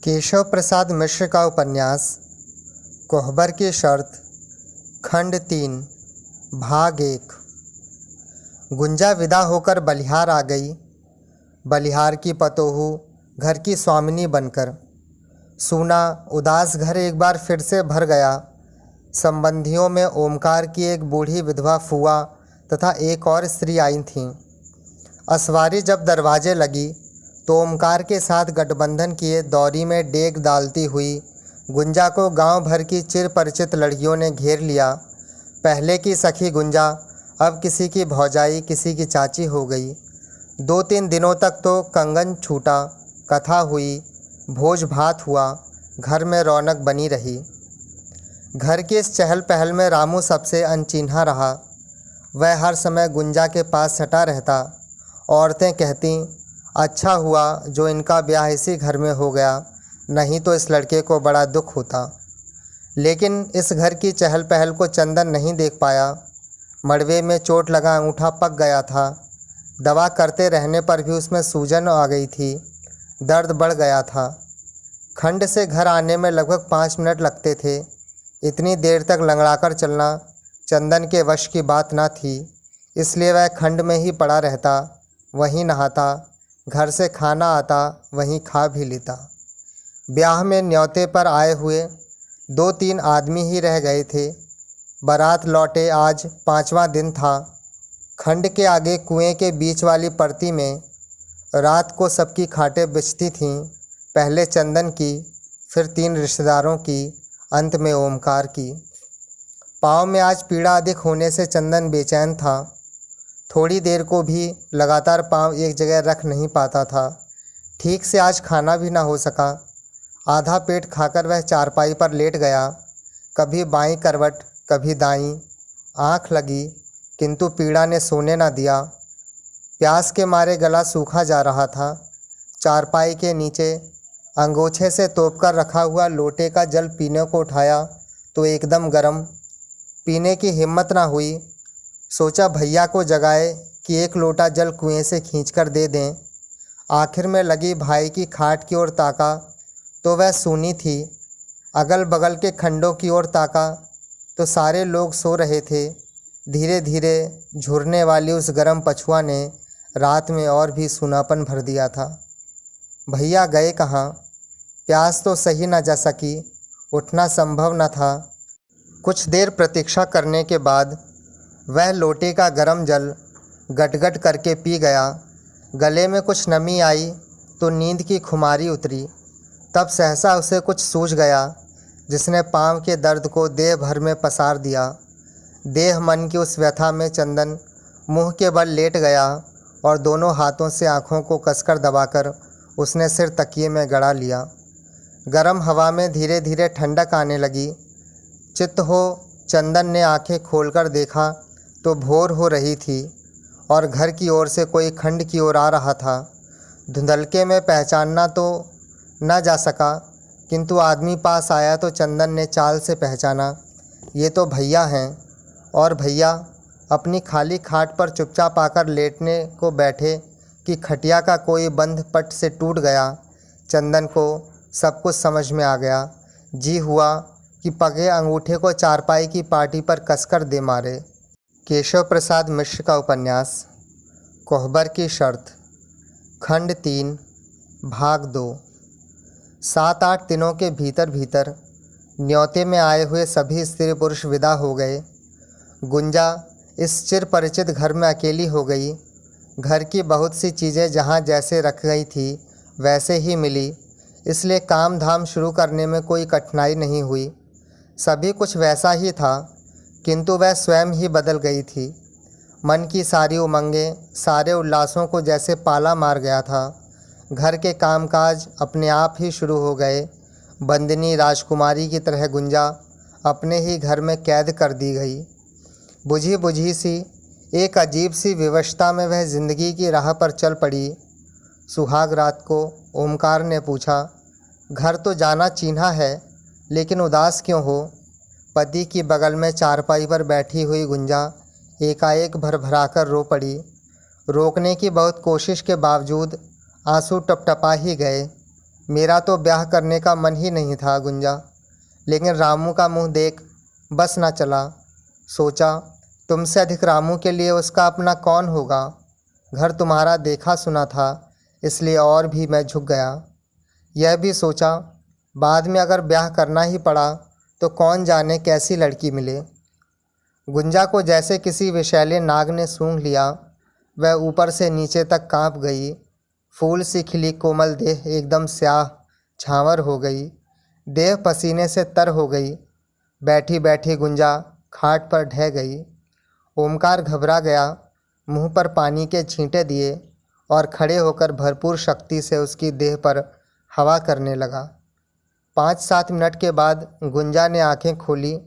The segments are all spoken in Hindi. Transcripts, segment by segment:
केशव प्रसाद मिश्र का उपन्यास कोहबर की शर्त खंड 3 भाग 1। गुंजा विदा होकर बलिहार आ गई। बलिहार की पतोहू घर की स्वामिनी बनकर। सूना उदास घर एक बार फिर से भर गया। संबंधियों में ओमकार की एक बूढ़ी विधवा फूआ तथा एक और स्त्री आई थीं। असवारी जब दरवाजे लगी तो ओमकार के साथ गठबंधन किए दौरी में डेग डालती हुई गुंजा को गांव भर की चिर परिचित लड़कियों ने घेर लिया। पहले की सखी गुंजा अब किसी की भौजाई, किसी की चाची हो गई। 2-3 दिनों तक तो कंगन छूटा, कथा हुई, भोज भात हुआ, घर में रौनक बनी रही। घर की इस चहल पहल में रामू सबसे अनचिन्हा रहा। वह हर समय गुंजा के पास सटा रहता। औरतें कहती, अच्छा हुआ जो इनका ब्याह इसी घर में हो गया, नहीं तो इस लड़के को बड़ा दुख होता। लेकिन इस घर की चहल पहल को चंदन नहीं देख पाया। मड़वे में चोट लगा अंगूठा पक गया था। दवा करते रहने पर भी उसमें सूजन आ गई थी, दर्द बढ़ गया था। खंड से घर आने में लगभग 5 मिनट लगते थे। इतनी देर तक लंगड़ाकर चलना चंदन के वश की बात न थी, इसलिए वह खंड में ही पड़ा रहता, वहीं नहाता, घर से खाना आता, वहीं खा भी लेता। ब्याह में न्योते पर आए हुए 2-3 आदमी ही रह गए थे। बारात लौटे आज 5वां दिन था। खंड के आगे कुएं के बीच वाली परती में रात को सबकी खाटें बिछती थीं। पहले चंदन की, फिर 3 रिश्तेदारों की, अंत में ओमकार की। पाँव में आज पीड़ा अधिक होने से चंदन बेचैन था। थोड़ी देर को भी लगातार पाँव एक जगह रख नहीं पाता था। ठीक से आज खाना भी ना हो सका। आधा पेट खाकर वह चारपाई पर लेट गया। कभी बाईं करवट, कभी दाईं। आँख लगी किंतु पीड़ा ने सोने ना दिया। प्यास के मारे गला सूखा जा रहा था। चारपाई के नीचे अंगोछे से तोपकर रखा हुआ लोटे का जल पीने को उठाया तो एकदम गर्म। पीने की हिम्मत ना हुई। सोचा भैया को जगाए कि एक लोटा जल कुएं से खींचकर दे दें। आखिर में लगी भाई की खाट की ओर ताका तो वह सूनी थी। अगल बगल के खंडों की ओर ताका तो सारे लोग सो रहे थे। धीरे धीरे झुरने वाली उस गर्म पछुआ ने रात में और भी सूनापन भर दिया था। भैया गए कहाँ? प्यास तो सही न जा सकी, उठना संभव न था। कुछ देर प्रतीक्षा करने के बाद वह लोटे का गर्म जल गटगट करके पी गया। गले में कुछ नमी आई तो नींद की खुमारी उतरी। तब सहसा उसे कुछ सूझ गया जिसने पाँव के दर्द को देह भर में पसार दिया। देह मन की उस व्यथा में चंदन मुंह के बल लेट गया और दोनों हाथों से आँखों को कसकर दबाकर उसने सिर तकिए में गड़ा लिया। गर्म हवा में धीरे धीरे ठंडक आने लगी। चित्त हो चंदन ने आंखें खोलकर देखा तो भोर हो रही थी और घर की ओर से कोई खंड की ओर आ रहा था। धुंधलके में पहचानना तो न जा सका, किंतु आदमी पास आया तो चंदन ने चाल से पहचाना, ये तो भैया हैं। और भैया अपनी खाली खाट पर चुपचाप आकर लेटने को बैठे कि खटिया का कोई बंध पट से टूट गया। चंदन को सब कुछ समझ में आ गया। जी हुआ कि पगे अंगूठे को चारपाई की पाटी पर कसकर दे मारे। केशव प्रसाद मिश्र का उपन्यास कोहबर की शर्त खंड 3 भाग 2। 7-8 दिनों के भीतर भीतर न्योते में आए हुए सभी स्त्री पुरुष विदा हो गए। गुंजा इस चिर परिचित घर में अकेली हो गई। घर की बहुत सी चीज़ें जहाँ जैसे रख गई थी वैसे ही मिली, इसलिए काम धाम शुरू करने में कोई कठिनाई नहीं हुई। सभी कुछ वैसा ही था, किंतु वह स्वयं ही बदल गई थी। मन की सारी उमंगें, सारे उल्लासों को जैसे पाला मार गया था। घर के कामकाज अपने आप ही शुरू हो गए। बंदिनी राजकुमारी की तरह गुंजा अपने ही घर में कैद कर दी गई। बुझी बुझी सी एक अजीब सी विवशता में वह जिंदगी की राह पर चल पड़ी। सुहाग रात को ओमकार ने पूछा, घर तो जाना चिन्हा है, लेकिन उदास क्यों हो? पति की बगल में चारपाई पर बैठी हुई गुंजा एकाएक भरभराकर रो पड़ी। रोकने की बहुत कोशिश के बावजूद आंसू टपटपा ही गए। मेरा तो ब्याह करने का मन ही नहीं था गुंजा, लेकिन रामू का मुंह देख बस ना चला। सोचा तुमसे अधिक रामू के लिए उसका अपना कौन होगा। घर तुम्हारा देखा सुना था, इसलिए और भी मैं झुक गया। यह भी सोचा बाद में अगर ब्याह करना ही पड़ा तो कौन जाने कैसी लड़की मिले। गुंजा को जैसे किसी विषैले नाग ने सूंघ लिया। वह ऊपर से नीचे तक कांप गई। फूल सी खिली कोमल देह एकदम स्याह झांवर हो गई। देह पसीने से तर हो गई। बैठी बैठी गुंजा खाट पर ढह गई। ओमकार घबरा गया, मुंह पर पानी के छींटे दिए और खड़े होकर भरपूर शक्ति से उसकी देह पर हवा करने लगा। 5-7 मिनट के बाद गुंजा ने आंखें खोली।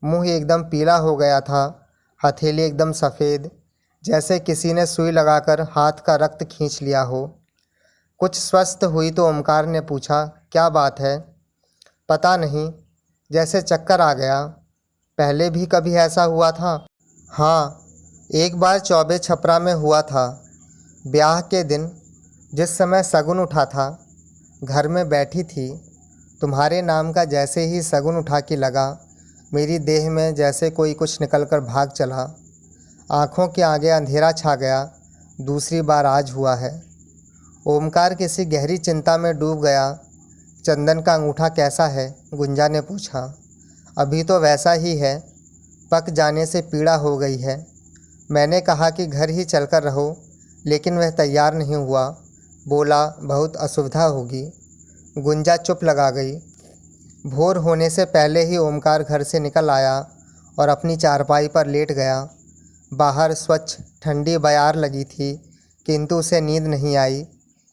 मुंह एकदम पीला हो गया था, हथेली एकदम सफ़ेद, जैसे किसी ने सुई लगाकर हाथ का रक्त खींच लिया हो। कुछ स्वस्थ हुई तो ओमकार ने पूछा, क्या बात है? पता नहीं, जैसे चक्कर आ गया। पहले भी कभी ऐसा हुआ था? हाँ, एक बार चौबे छपरा में हुआ था। ब्याह के दिन जिस समय शगुन उठा था, घर में बैठी थी। तुम्हारे नाम का जैसे ही शगुन उठा के लगा, मेरी देह में जैसे कोई कुछ निकलकर भाग चला। आँखों के आगे अंधेरा छा गया। दूसरी बार आज हुआ है। ओमकार किसी गहरी चिंता में डूब गया। चंदन का अंगूठा कैसा है? गुंजा ने पूछा। अभी तो वैसा ही है, पक जाने से पीड़ा हो गई है। मैंने कहा कि घर ही चलकर रहो, लेकिन वह तैयार नहीं हुआ। बोला बहुत असुविधा होगी। गुंजा चुप लगा गई। भोर होने से पहले ही ओमकार घर से निकल आया और अपनी चारपाई पर लेट गया। बाहर स्वच्छ ठंडी बयार लगी थी, किंतु उसे नींद नहीं आई।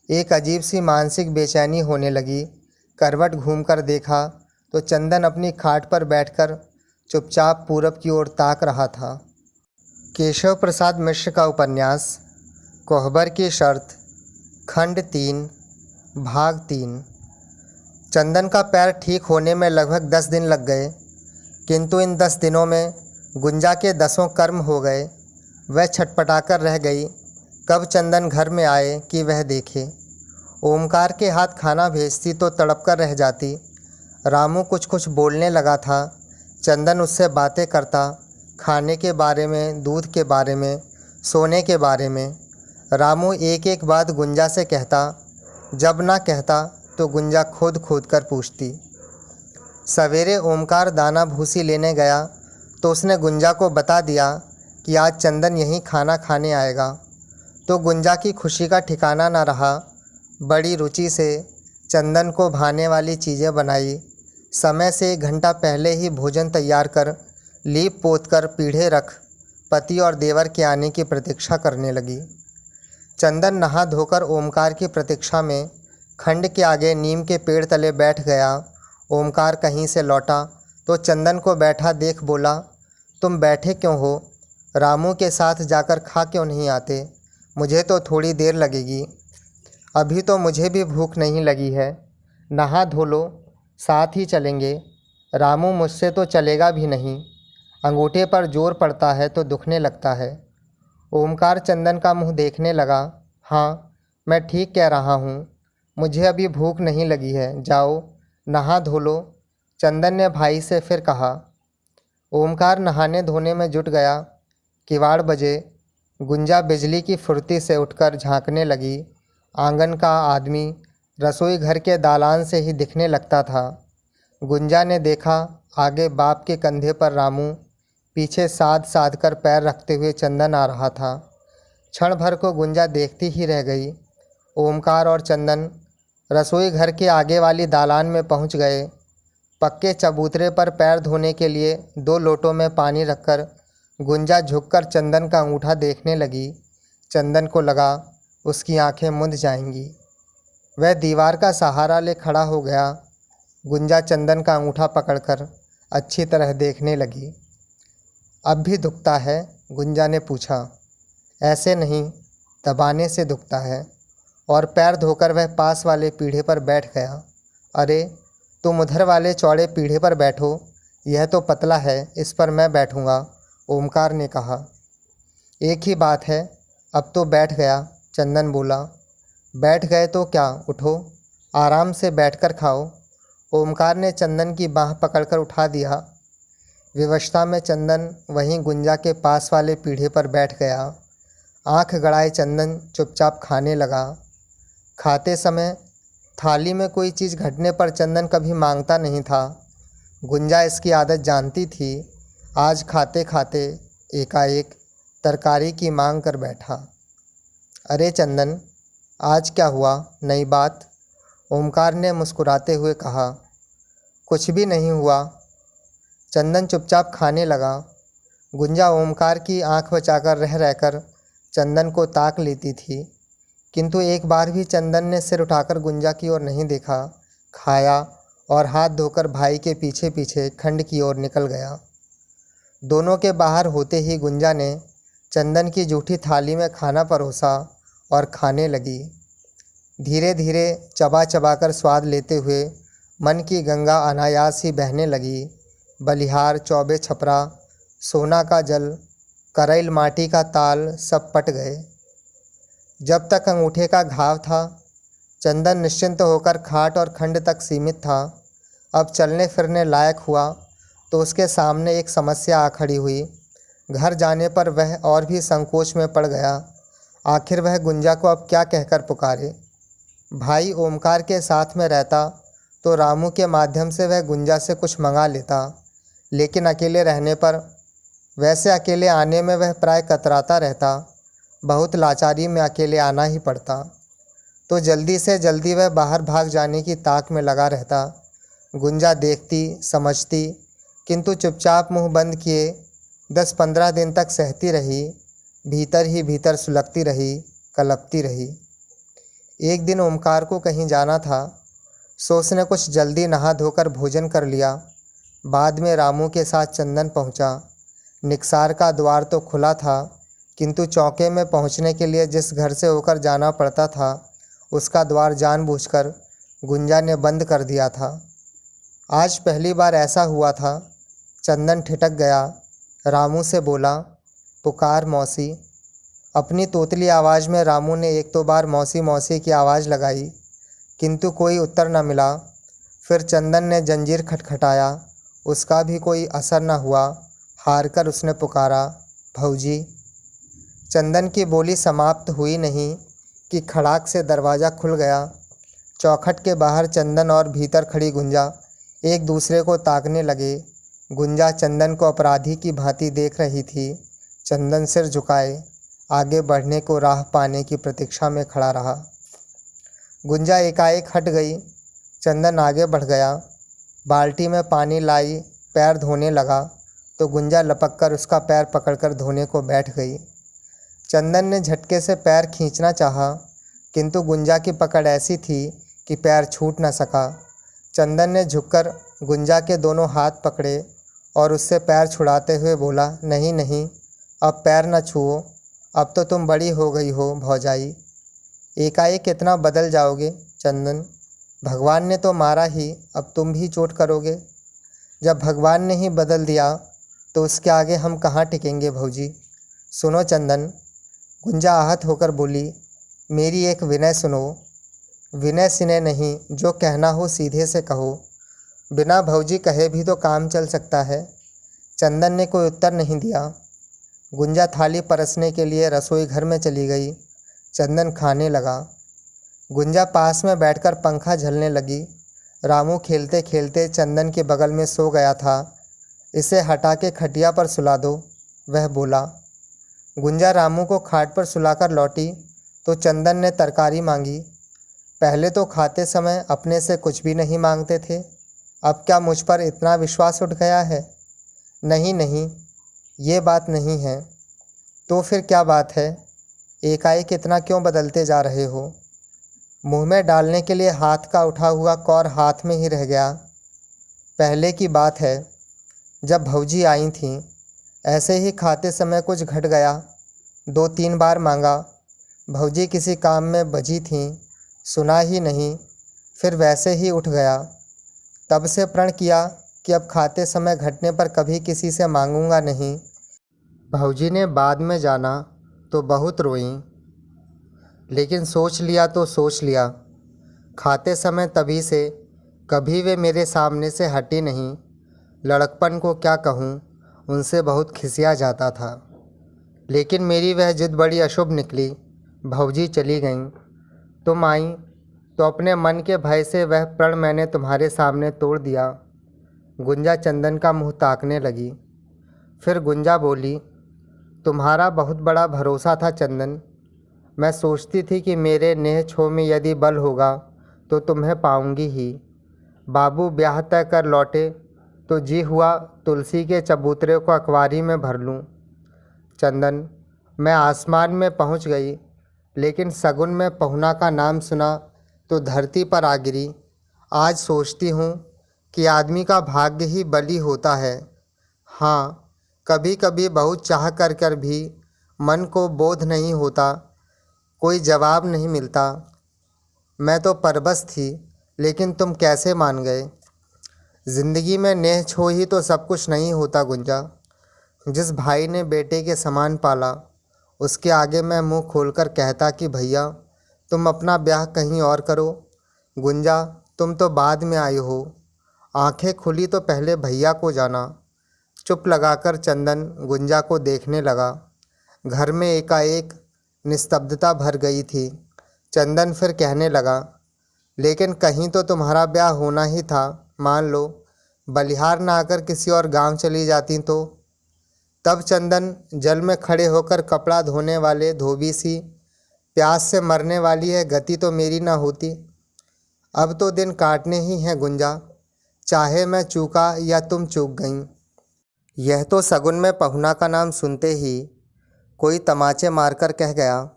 एक अजीब सी मानसिक बेचैनी होने लगी। करवट घूमकर देखा तो चंदन अपनी खाट पर बैठकर चुपचाप पूरब की ओर ताक रहा था। केशव प्रसाद मिश्र का उपन्यास कोहबर की शर्त, खंड 3, भाग 3। चंदन का पैर ठीक होने में लगभग 10 दिन लग गए, किंतु इन 10 दिनों में गुंजा के 10 कर्म हो गए। वह छटपटाकर रह गई, कब चंदन घर में आए कि वह देखे। ओमकार के हाथ खाना भेजती तो तड़प कर रह जाती। रामू कुछ कुछ बोलने लगा था। चंदन उससे बातें करता, खाने के बारे में, दूध के बारे में, सोने के बारे में। रामू एक एक बात गुंजा से कहता। जब ना कहता तो गुंजा खोद खोद कर पूछती। सवेरे ओमकार दाना भूसी लेने गया तो उसने गुंजा को बता दिया कि आज चंदन यहीं खाना खाने आएगा। तो गुंजा की खुशी का ठिकाना ना रहा। बड़ी रुचि से चंदन को भाने वाली चीज़ें बनाई। समय से 1 घंटा पहले ही भोजन तैयार कर लीप पोत कर पीढ़े रख पति और देवर के आने की प्रतीक्षा करने लगी। चंदन नहा धोकर ओमकार की प्रतीक्षा में खंड के आगे नीम के पेड़ तले बैठ गया। ओमकार कहीं से लौटा तो चंदन को बैठा देख बोला, तुम बैठे क्यों हो? रामू के साथ जाकर खा क्यों नहीं आते? मुझे तो थोड़ी देर लगेगी। अभी तो मुझे भी भूख नहीं लगी है। नहा धो लो, साथ ही चलेंगे। रामू मुझसे तो चलेगा भी नहीं। अंगूठे पर जोर पड़ता है तो दुखने लगता है। ओमकार चंदन का मुंह देखने लगा। हाँ, मैं ठीक कह रहा हूँ। मुझे अभी भूख नहीं लगी है। जाओ नहा धो लो, चंदन ने भाई से फिर कहा। ओमकार नहाने धोने में जुट गया। किवाड़ बजे। गुंजा बिजली की फुर्ती से उठकर झांकने लगी। आंगन का आदमी रसोई घर के दालान से ही दिखने लगता था। गुंजा ने देखा, आगे बाप के कंधे पर रामू, पीछे साध साध कर पैर रखते हुए चंदन आ रहा था। क्षण भर को गुंजा देखती ही रह गई। ओमकार और चंदन रसोई घर के आगे वाली दालान में पहुंच गए। पक्के चबूतरे पर पैर धोने के लिए 2 लोटों में पानी रखकर गुंजा झुककर चंदन का अंगूठा देखने लगी। चंदन को लगा उसकी आंखें मुंद जाएंगी। वह दीवार का सहारा ले खड़ा हो गया। गुंजा चंदन का अंगूठा पकड़कर अच्छी तरह देखने लगी। अब भी दुखता है? गुंजा ने पूछा। ऐसे नहीं, दबाने से दुखता है। और पैर धोकर वह पास वाले पीढ़े पर बैठ गया। अरे तुम उधर वाले चौड़े पीढ़े पर बैठो, यह तो पतला है, इस पर मैं बैठूंगा, ओमकार ने कहा। एक ही बात है, अब तो बैठ गया, चंदन बोला। बैठ गए तो क्या, उठो, आराम से बैठकर खाओ। ओमकार ने चंदन की बाँह पकड़कर उठा दिया। विवशता में चंदन वहीं गुंजा के पास वाले पीढ़े पर बैठ गया। आंख गड़ाए चंदन चुपचाप खाने लगा। खाते समय थाली में कोई चीज़ घटने पर चंदन कभी मांगता नहीं था। गुंजा इसकी आदत जानती थी। आज खाते खाते एकाएक तरकारी की मांग कर बैठा। अरे चंदन, आज क्या हुआ? नई बात? ओमकार ने मुस्कुराते हुए कहा। कुछ भी नहीं हुआ। चंदन चुपचाप खाने लगा। गुंजा ओमकार की आंख बचाकर रह रहकर चंदन को ताक लेती थी, किंतु एक बार भी चंदन ने सिर उठाकर गुंजा की ओर नहीं देखा। खाया और हाथ धोकर भाई के पीछे पीछे खंड की ओर निकल गया। दोनों के बाहर होते ही गुंजा ने चंदन की जूठी थाली में खाना परोसा और खाने लगी। धीरे धीरे चबा चबाकर स्वाद लेते हुए मन की गंगा अनायास ही बहने लगी। बलिहार, चौबे छपरा, सोना का जल, करैल माटी का ताल सब पट गए। जब तक अंगूठे का घाव था, चंदन निश्चिंत होकर खाट और खंड तक सीमित था। अब चलने फिरने लायक हुआ तो उसके सामने एक समस्या आ खड़ी हुई। घर जाने पर वह और भी संकोच में पड़ गया। आखिर वह गुंजा को अब क्या कहकर पुकारे? भाई ओमकार के साथ में रहता तो रामू के माध्यम से वह गुंजा से कुछ मंगा लेता, लेकिन अकेले रहने पर, वैसे अकेले आने में वह प्राय कतराता रहता। बहुत लाचारी में अकेले आना ही पड़ता, तो जल्दी से जल्दी वह बाहर भाग जाने की ताक में लगा रहता। गुंजा देखती, समझती, किंतु चुपचाप मुंह बंद किए 10-15 दिन तक सहती रही। भीतर ही भीतर सुलगती रही, कलपती रही। एक दिन ओमकार को कहीं जाना था, सो उसने कुछ जल्दी नहा धोकर भोजन कर लिया। बाद में रामू के साथ चंदन पहुंचा। निकसार का द्वार तो खुला था, किंतु चौके में पहुंचने के लिए जिस घर से होकर जाना पड़ता था, उसका द्वार जानबूझकर गुंजा ने बंद कर दिया था। आज पहली बार ऐसा हुआ था। चंदन ठिठक गया। रामू से बोला, पुकार मौसी। अपनी तोतली आवाज़ में रामू ने एक दो बार मौसी मौसी की आवाज़ लगाई, किंतु कोई उत्तर न मिला। फिर चंदन ने जंजीर खटखटाया, उसका भी कोई असर न हुआ। हार कर उसने पुकारा, भौजी। चंदन की बोली समाप्त हुई नहीं कि खड़ाक से दरवाज़ा खुल गया। चौखट के बाहर चंदन और भीतर खड़ी गुंजा एक दूसरे को ताकने लगे। गुंजा चंदन को अपराधी की भांति देख रही थी। चंदन सिर झुकाए आगे बढ़ने को राह पाने की प्रतीक्षा में खड़ा रहा। गुंजा एकाएक हट गई। चंदन आगे बढ़ गया। बाल्टी में पानी लाई, पैर धोने लगा तो गुंजा लपक कर उसका पैर पकड़कर धोने को बैठ गई। चंदन ने झटके से पैर खींचना चाहा, किंतु गुंजा की पकड़ ऐसी थी कि पैर छूट न सका। चंदन ने झुककर गुंजा के दोनों हाथ पकड़े और उससे पैर छुड़ाते हुए बोला, नहीं नहीं, अब पैर न छुओ, अब तो तुम बड़ी हो गई हो भौजाई। एकाएक कितना बदल जाओगे चंदन। भगवान ने तो मारा ही, अब तुम भी चोट करोगे। जब भगवान ने ही बदल दिया तो उसके आगे हम कहाँ टिकेंगे भौजी। सुनो चंदन। गुंजा आहत होकर बोली, मेरी एक विनय सुनो। विनय सिनय नहीं, जो कहना हो सीधे से कहो। बिना भौजी कहे भी तो काम चल सकता है। चंदन ने कोई उत्तर नहीं दिया। गुंजा थाली परसने के लिए रसोई घर में चली गई। चंदन खाने लगा। गुंजा पास में बैठकर पंखा झलने लगी। रामू खेलते खेलते चंदन के बगल में सो गया था। इसे हटा के खटिया पर सुला दो, वह बोला। गुंजा रामू को खाट पर सुलाकर लौटी तो चंदन ने तरकारी मांगी। पहले तो खाते समय अपने से कुछ भी नहीं मांगते थे, अब क्या मुझ पर इतना विश्वास उठ गया है? नहीं नहीं, ये बात नहीं है। तो फिर क्या बात है? एकाएक इतना क्यों बदलते जा रहे हो? मुंह में डालने के लिए हाथ का उठा हुआ कौर हाथ में ही रह गया। पहले की बात है, जब भौजी आई थीं, ऐसे ही खाते समय कुछ घट गया। 2-3 बार मांगा। भौजी किसी काम में बजी थीं, सुना ही नहीं, फिर वैसे ही उठ गया। तब से प्रण किया कि अब खाते समय घटने पर कभी किसी से मांगूंगा नहीं। भौजी ने बाद में जाना तो बहुत रोईं, लेकिन सोच लिया तो सोच लिया। खाते समय तभी से कभी वे मेरे सामने से हटी नहीं। लड़कपन को क्या कहूँ, उनसे बहुत खिसिया जाता था। लेकिन मेरी वह जिद बड़ी अशुभ निकली। भौजी चली गईं। तुम आई तो अपने मन के भय से वह प्रण मैंने तुम्हारे सामने तोड़ दिया। गुंजा चंदन का मुंह ताकने लगी। फिर गुंजा बोली, तुम्हारा बहुत बड़ा भरोसा था चंदन। मैं सोचती थी कि मेरे नेह छो में यदि बल होगा तो तुम्हें पाऊंगी ही। बाबू ब्याह तय कर लौटे तो जी हुआ तुलसी के चबूतरे को अखबारी में भर लूं। चंदन, मैं आसमान में पहुंच गई, लेकिन सगुन में पहुना का नाम सुना तो धरती पर आ गिरी। आज सोचती हूँ कि आदमी का भाग्य ही बली होता है। हाँ, कभी कभी बहुत चाह कर कर भी मन को बोध नहीं होता, कोई जवाब नहीं मिलता। मैं तो परबस थी, लेकिन तुम कैसे मान गए? जिंदगी में नेह छो ही तो सब कुछ नहीं होता गुंजा। जिस भाई ने बेटे के समान पाला, उसके आगे मैं मुंह खोलकर कहता कि भैया तुम अपना ब्याह कहीं और करो। गुंजा, तुम तो बाद में आई हो। आंखें खुली तो पहले भैया को जाना। चुप लगाकर चंदन गुंजा को देखने लगा। घर में एकाएक निस्तब्धता भर गई थी। चंदन फिर कहने लगा, लेकिन कहीं तो तुम्हारा ब्याह होना ही था। मान लो बलिहार ना आकर किसी और गांव चली जाती तो? तब चंदन जल में खड़े होकर कपड़ा धोने वाले धोबी सी प्यास से मरने वाली है गति तो मेरी ना होती। अब तो दिन काटने ही हैं गुंजा, चाहे मैं चूका या तुम चूक गईं। यह तो सगुन में पहुना का नाम सुनते ही कोई तमाचे मारकर कह गया,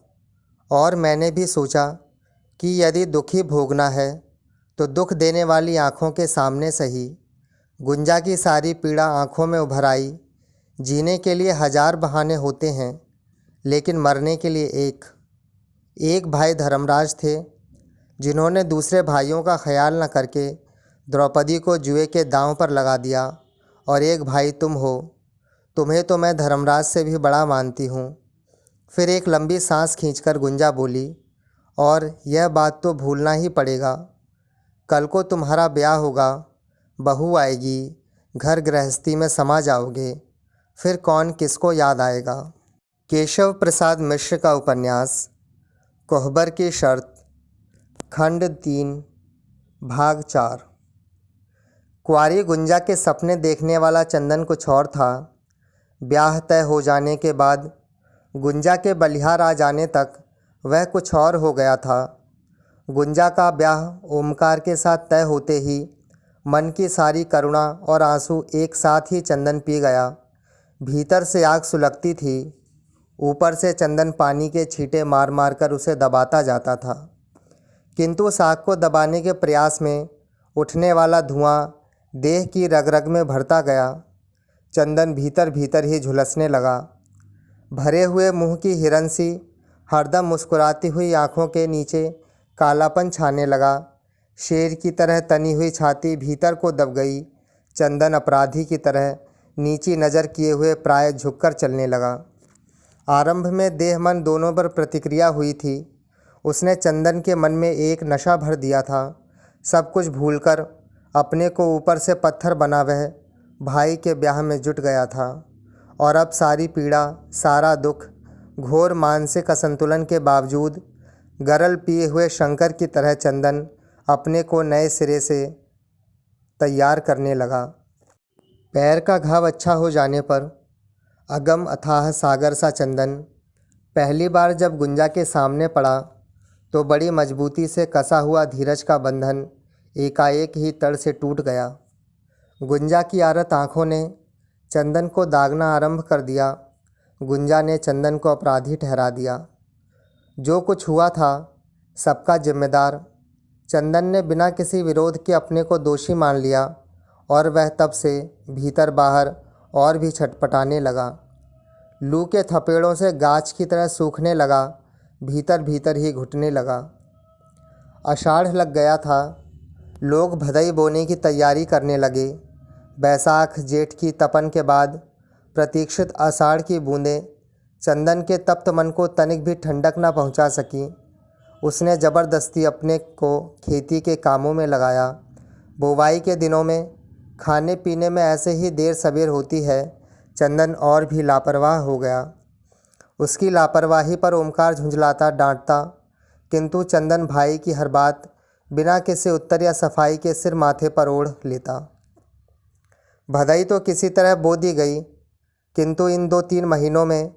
और मैंने भी सोचा कि यदि दुख ही भोगना है तो दुख देने वाली आँखों के सामने सही। गुंजा की सारी पीड़ा आँखों में उभर आई। जीने के लिए हजार बहाने होते हैं, लेकिन मरने के लिए एक भाई धर्मराज थे, जिन्होंने दूसरे भाइयों का ख्याल न करके द्रौपदी को जुए के दांव पर लगा दिया। और एक भाई तुम हो। तुम्हें तो मैं धर्मराज से भी बड़ा मानती हूँ। फिर एक लंबी सांस खींचकर गुंजा बोली, और यह बात तो भूलना ही पड़ेगा। कल को तुम्हारा ब्याह होगा, बहू आएगी, घर गृहस्थी में समा जाओगे, फिर कौन किसको याद आएगा। केशव प्रसाद मिश्र का उपन्यास कोहबर की शर्त, खंड 3, भाग 4। कुंवारी गुंजा के सपने देखने वाला चंदन कुछ और था। ब्याह तय हो जाने के बाद गुंजा के बलिहार आ जाने तक वह कुछ और हो गया था। गुंजा का ब्याह ओमकार के साथ तय होते ही मन की सारी करुणा और आंसू एक साथ ही चंदन पी गया। भीतर से आग सुलगती थी, ऊपर से चंदन पानी के छींटे मार मार कर उसे दबाता जाता था। किंतु उस आग को दबाने के प्रयास में उठने वाला धुआं देह की रग रग में भरता गया। चंदन भीतर भीतर ही झुलसने लगा। भरे हुए मुंह की हिरन सी हरदम मुस्कुराती हुई आँखों के नीचे कालापन छाने लगा। शेर की तरह तनी हुई छाती भीतर को दब गई। चंदन अपराधी की तरह नीची नज़र किए हुए प्राय झुककर चलने लगा। आरंभ में देह मन दोनों पर प्रतिक्रिया हुई थी। उसने चंदन के मन में एक नशा भर दिया था। सब कुछ भूलकर अपने को ऊपर से पत्थर बना वह भाई के ब्याह में जुट गया था। और अब सारी पीड़ा, सारा दुख, घोर मानसिक असंतुलन के बावजूद गरल पिए हुए शंकर की तरह चंदन अपने को नए सिरे से तैयार करने लगा। पैर का घाव अच्छा हो जाने पर अगम अथाह सागर सा चंदन पहली बार जब गुंजा के सामने पड़ा तो बड़ी मजबूती से कसा हुआ धीरज का बंधन एकाएक ही तड़ से टूट गया। गुंजा की आरत आँखों ने चंदन को दागना आरंभ कर दिया। गुंजा ने चंदन को अपराधी ठहरा दिया। जो कुछ हुआ था सबका जिम्मेदार चंदन ने बिना किसी विरोध के अपने को दोषी मान लिया, और वह तब से भीतर बाहर और भी छटपटाने लगा। लू के थपेड़ों से गाछ की तरह सूखने लगा, भीतर भीतर ही घुटने लगा। आषाढ़ लग गया था। लोग भदई बोने की तैयारी करने लगे। बैसाख जेठ की तपन के बाद प्रतीक्षित आषाढ़ की बूंदें चंदन के तप्त मन को तनिक भी ठंडक न पहुंचा सकी। उसने ज़बरदस्ती अपने को खेती के कामों में लगाया। बुवाई के दिनों में खाने पीने में ऐसे ही देर सबेर होती है। चंदन और भी लापरवाह हो गया। उसकी लापरवाही पर ओमकार झुंझलाता डांटता, किंतु चंदन भाई की हर बात बिना किसी उत्तर या सफाई के सिर माथे पर ओढ़ लेता। भदई तो किसी तरह बो दी गई, किंतु इन 2-3 महीनों में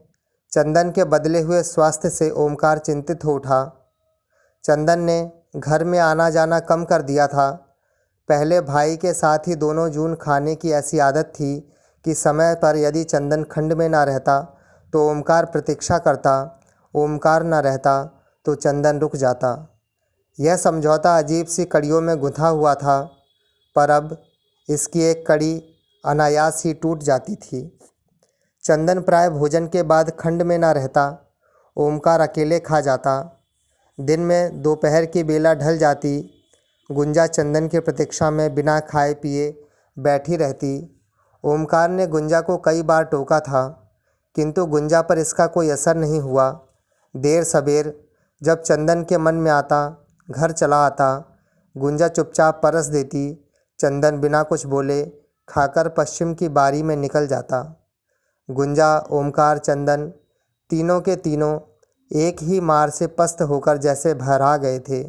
चंदन के बदले हुए स्वास्थ्य से ओमकार चिंतित हो उठा। चंदन ने घर में आना जाना कम कर दिया था। पहले भाई के साथ ही दोनों जून खाने की ऐसी आदत थी कि समय पर यदि चंदन खंड में ना रहता तो ओमकार प्रतीक्षा करता, ओमकार न रहता तो चंदन रुक जाता। यह समझौता अजीब सी कड़ियों में गुंथा हुआ था, पर अब इसकी एक कड़ी अनायास ही टूट जाती थी। चंदन प्राय भोजन के बाद खंड में ना रहता, ओमकार अकेले खा जाता। दिन में दोपहर की बेला ढल जाती, गुंजा चंदन की प्रतीक्षा में बिना खाए पिए बैठी रहती। ओमकार ने गुंजा को कई बार टोका था, किंतु गुंजा पर इसका कोई असर नहीं हुआ। देर सबेर जब चंदन के मन में आता, घर चला आता। गुंजा चुपचाप परस देती। चंदन बिना कुछ बोले खाकर पश्चिम की बारी में निकल जाता। गुंजा, ओमकार, चंदन तीनों के तीनों एक ही मार से पस्त होकर जैसे भरा गए थे।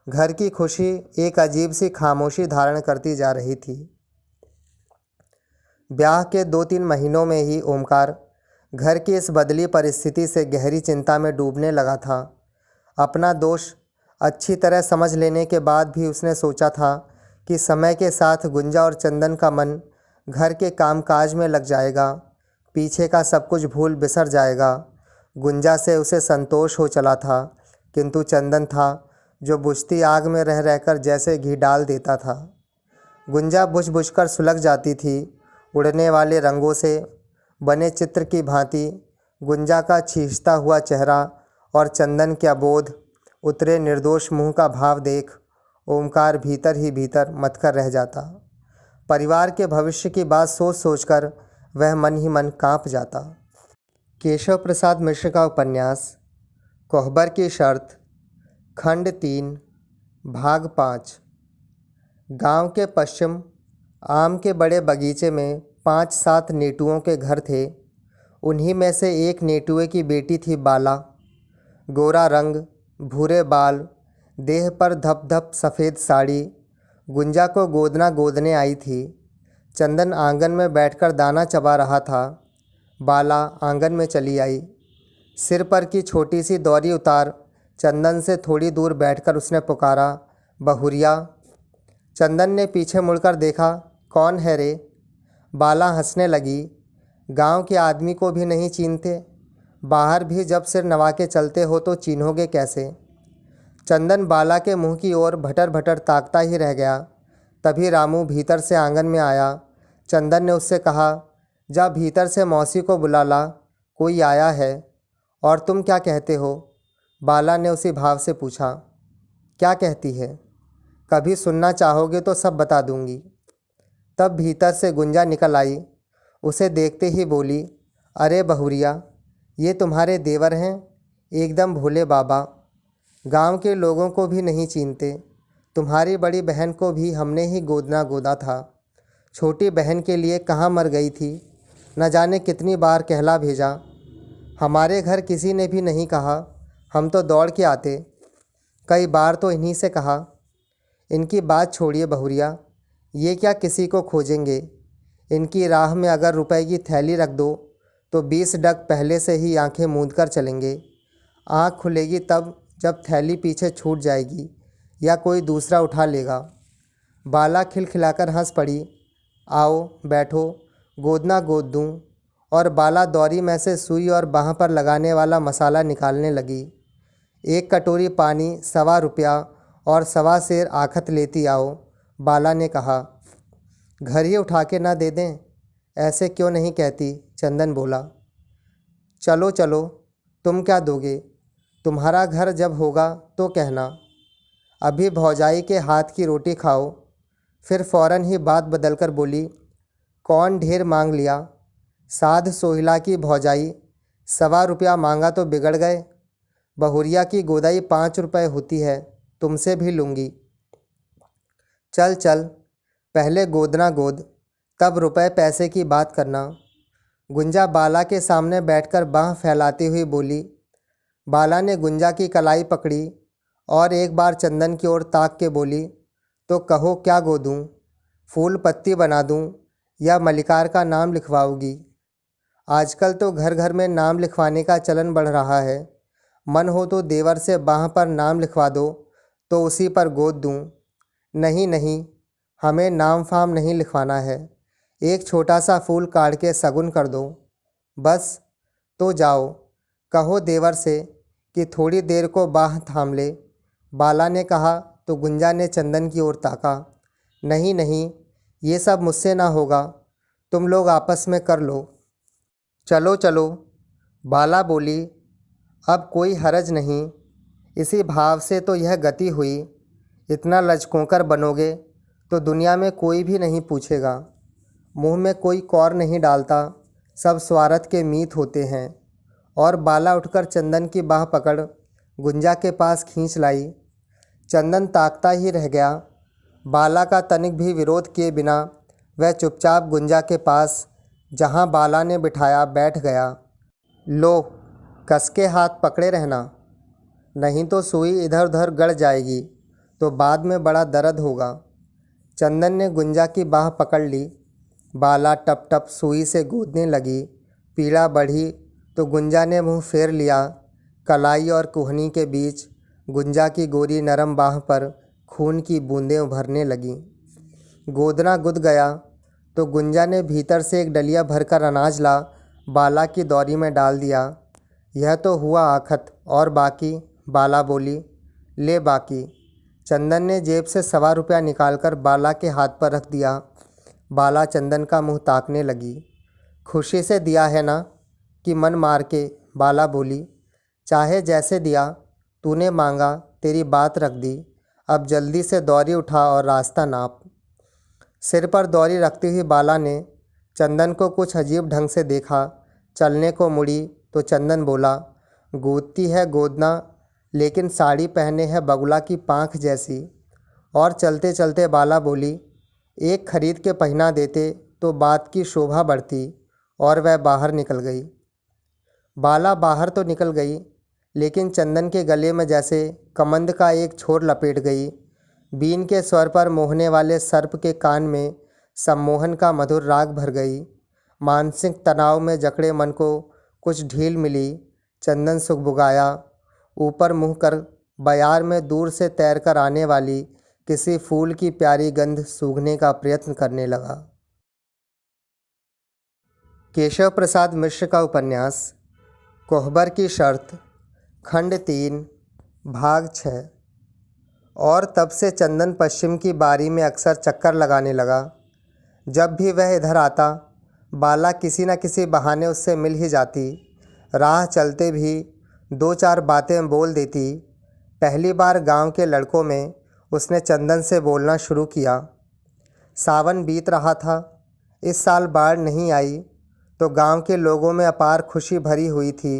घर की खुशी एक अजीब सी खामोशी धारण करती जा रही थी। ब्याह के 2-3 महीनों में ही ओमकार घर की इस बदली परिस्थिति से गहरी चिंता में डूबने लगा था। अपना दोष अच्छी तरह समझ लेने के बाद भी उसने सोचा था कि समय के साथ गुंजा और चंदन का मन घर के कामकाज में लग जाएगा, पीछे का सब कुछ भूल बिसर जाएगा। गुंजा से उसे संतोष हो चला था, किंतु चंदन था जो बुझती आग में रह रहकर जैसे घी डाल देता था। गुंजा बुझ बुझकर सुलग जाती थी। उड़ने वाले रंगों से बने चित्र की भांति गुंजा का छींचता हुआ चेहरा और चंदन के अबोध उतरे निर्दोष मुंह का भाव देख ओमकार भीतर ही भीतर मथकर रह जाता। परिवार के भविष्य की बात सोच सोचकर वह मन ही मन कांप जाता। केशव प्रसाद मिश्र का उपन्यास कोहबर की शर्त, खंड 3, भाग 5। गांव के पश्चिम आम के बड़े बगीचे में 5-7 नेटुओं के घर थे। उन्हीं में से एक नेटुए की बेटी थी बाला। गोरा रंग, भूरे बाल, देह पर धप धप सफ़ेद साड़ी। गुंजा को गोदना गोदने आई थी। चंदन आंगन में बैठकर दाना चबा रहा था। बाला आंगन में चली आई। सिर पर की छोटी सी दौरी उतार चंदन से थोड़ी दूर बैठकर उसने पुकारा, बहुरिया। चंदन ने पीछे मुड़कर देखा, कौन है रे? बाला हंसने लगी। गांव के आदमी को भी नहीं चीनते, बाहर भी जब सिर नवा के चलते हो तो चीन्होगे कैसे? चंदन बाला के मुंह की ओर भटर भटर ताकता ही रह गया। तभी रामू भीतर से आंगन में आया। चंदन ने उससे कहा, जा भीतर से मौसी को बुला ला, कोई आया है। और तुम क्या कहते हो? बाला ने उसी भाव से पूछा। क्या कहती है? कभी सुनना चाहोगे तो सब बता दूंगी। तब भीतर से गुंजा निकल आई। उसे देखते ही बोली, अरे बहुरिया, ये तुम्हारे देवर हैं? एकदम भोले बाबा, गांव के लोगों को भी नहीं चीनते। तुम्हारी बड़ी बहन को भी हमने ही गोदना गोदा था। छोटी बहन के लिए कहाँ मर गई थी, न जाने कितनी बार कहला भेजा। हमारे घर किसी ने भी नहीं कहा, हम तो दौड़ के आते। कई बार तो इन्हीं से कहा। इनकी बात छोड़िए बहुरिया, ये क्या किसी को खोजेंगे? इनकी राह में अगर रुपए की थैली रख दो तो 20 डग पहले से ही आंखें मूंद कर चलेंगे। आँख खुलेगी तब जब थैली पीछे छूट जाएगी या कोई दूसरा उठा लेगा। बाला खिलखिलाकर हंस पड़ी। आओ बैठो, गोदना गोद दूँ। और बाला दौरी में से सुई और बाह पर लगाने वाला मसाला निकालने लगी। 1 कटोरी पानी, 1.25 रुपया और 1.25 सेर आखत लेती आओ। बाला ने कहा। घर ही उठा के ना दे दें? ऐसे क्यों नहीं कहती? चंदन बोला। चलो चलो, तुम क्या दोगे? तुम्हारा घर जब होगा तो कहना। अभी भौजाई के हाथ की रोटी खाओ। फिर फौरन ही बात बदलकर बोली, कौन ढेर मांग लिया? साध सोहिला की भौजाई, 1.25 रुपया मांगा तो बिगड़ गए। बहुरिया की गोदाई 5 रुपये होती है, तुमसे भी लूँगी। चल चल, पहले गोदना गोद, तब रुपए पैसे की बात करना। गुंजा बाला के सामने बैठकर बाँह फैलाती हुई बोली। बाला ने गुंजा की कलाई पकड़ी और एक बार चंदन की ओर ताक के बोली, तो कहो क्या गोदूं? फूल पत्ती बना दूं या मलिकार का नाम लिखवाओगी? आजकल तो घर घर में नाम लिखवाने का चलन बढ़ रहा है। मन हो तो देवर से बाँह पर नाम लिखवा दो तो उसी पर गोद दूं। नहीं नहीं, हमें नाम फाम नहीं लिखवाना है, एक छोटा सा फूल काट के सगुन कर दो बस। तो जाओ, कहो देवर से कि थोड़ी देर को बाँह थाम ले। बाला ने कहा तो गुंजा ने चंदन की ओर ताका। नहीं नहीं, ये सब मुझसे ना होगा, तुम लोग आपस में कर लो। चलो चलो, बाला बोली। अब कोई हरज नहीं, इसी भाव से तो यह गति हुई। इतना लचकोंकर बनोगे तो दुनिया में कोई भी नहीं पूछेगा। मुंह में कोई कौर नहीं डालता, सब स्वार्थ के मीत होते हैं। और बाला उठकर चंदन की बाह पकड़ गुंजा के पास खींच लाई। चंदन ताकता ही रह गया। बाला का तनिक भी विरोध किए बिना वह चुपचाप गुंजा के पास, जहां बाला ने बिठाया, बैठ गया। लो, कसके हाथ पकड़े रहना, नहीं तो सुई इधर उधर गड़ जाएगी तो बाद में बड़ा दर्द होगा। चंदन ने गुंजा की बाह पकड़ ली। बाला टप टप सुई से गूंदने लगी। पीड़ा बढ़ी तो गुंजा ने मुंह फेर लिया। कलाई और कुहनी के बीच गुंजा की गोरी नरम बाह पर खून की बूंदें उभरने लगीं। गोदना गुद गया तो गुंजा ने भीतर से एक डलिया भरकर अनाज ला बाला की दौरी में डाल दिया। यह तो हुआ आखत, और बाकी? बाला बोली। ले बाकी। चंदन ने जेब से 1.25 रुपया निकालकर बाला के हाथ पर रख दिया। बाला चंदन का मुंह ताकने लगी। खुशी से दिया है ना कि मन मार के? बाला बोली। चाहे जैसे दिया, तूने मांगा, तेरी बात रख दी। अब जल्दी से दौरी उठा और रास्ता नाप। सिर पर दौरी रखती हुई बाला ने चंदन को कुछ अजीब ढंग से देखा। चलने को मुड़ी तो चंदन बोला, गोदती है गोदना, लेकिन साड़ी पहने है बगुला की पाँख जैसी। और चलते चलते बाला बोली, एक खरीद के पहना देते तो बात की शोभा बढ़ती। और वह बाहर निकल गई। बाला बाहर तो निकल गई, लेकिन चंदन के गले में जैसे कमंद का एक छोर लपेट गई। बीन के स्वर पर मोहने वाले सर्प के कान में सम्मोहन का मधुर राग भर गई। मानसिक तनाव में जकड़े मन को कुछ ढील मिली। चंदन सुगबुगाया। ऊपर मुँह कर बयार में दूर से तैरकर आने वाली किसी फूल की प्यारी गंध सूंघने का प्रयत्न करने लगा। केशव प्रसाद मिश्र का उपन्यास कोहबर की शर्त, खंड 3, भाग 6। और तब से चंदन पश्चिम की बारी में अक्सर चक्कर लगाने लगा। जब भी वह इधर आता, बाला किसी न किसी बहाने उससे मिल ही जाती। राह चलते भी 2-4 बातें बोल देती। पहली बार गांव के लड़कों में उसने चंदन से बोलना शुरू किया। सावन बीत रहा था। इस साल बाढ़ नहीं आई तो गांव के लोगों में अपार खुशी भरी हुई थी।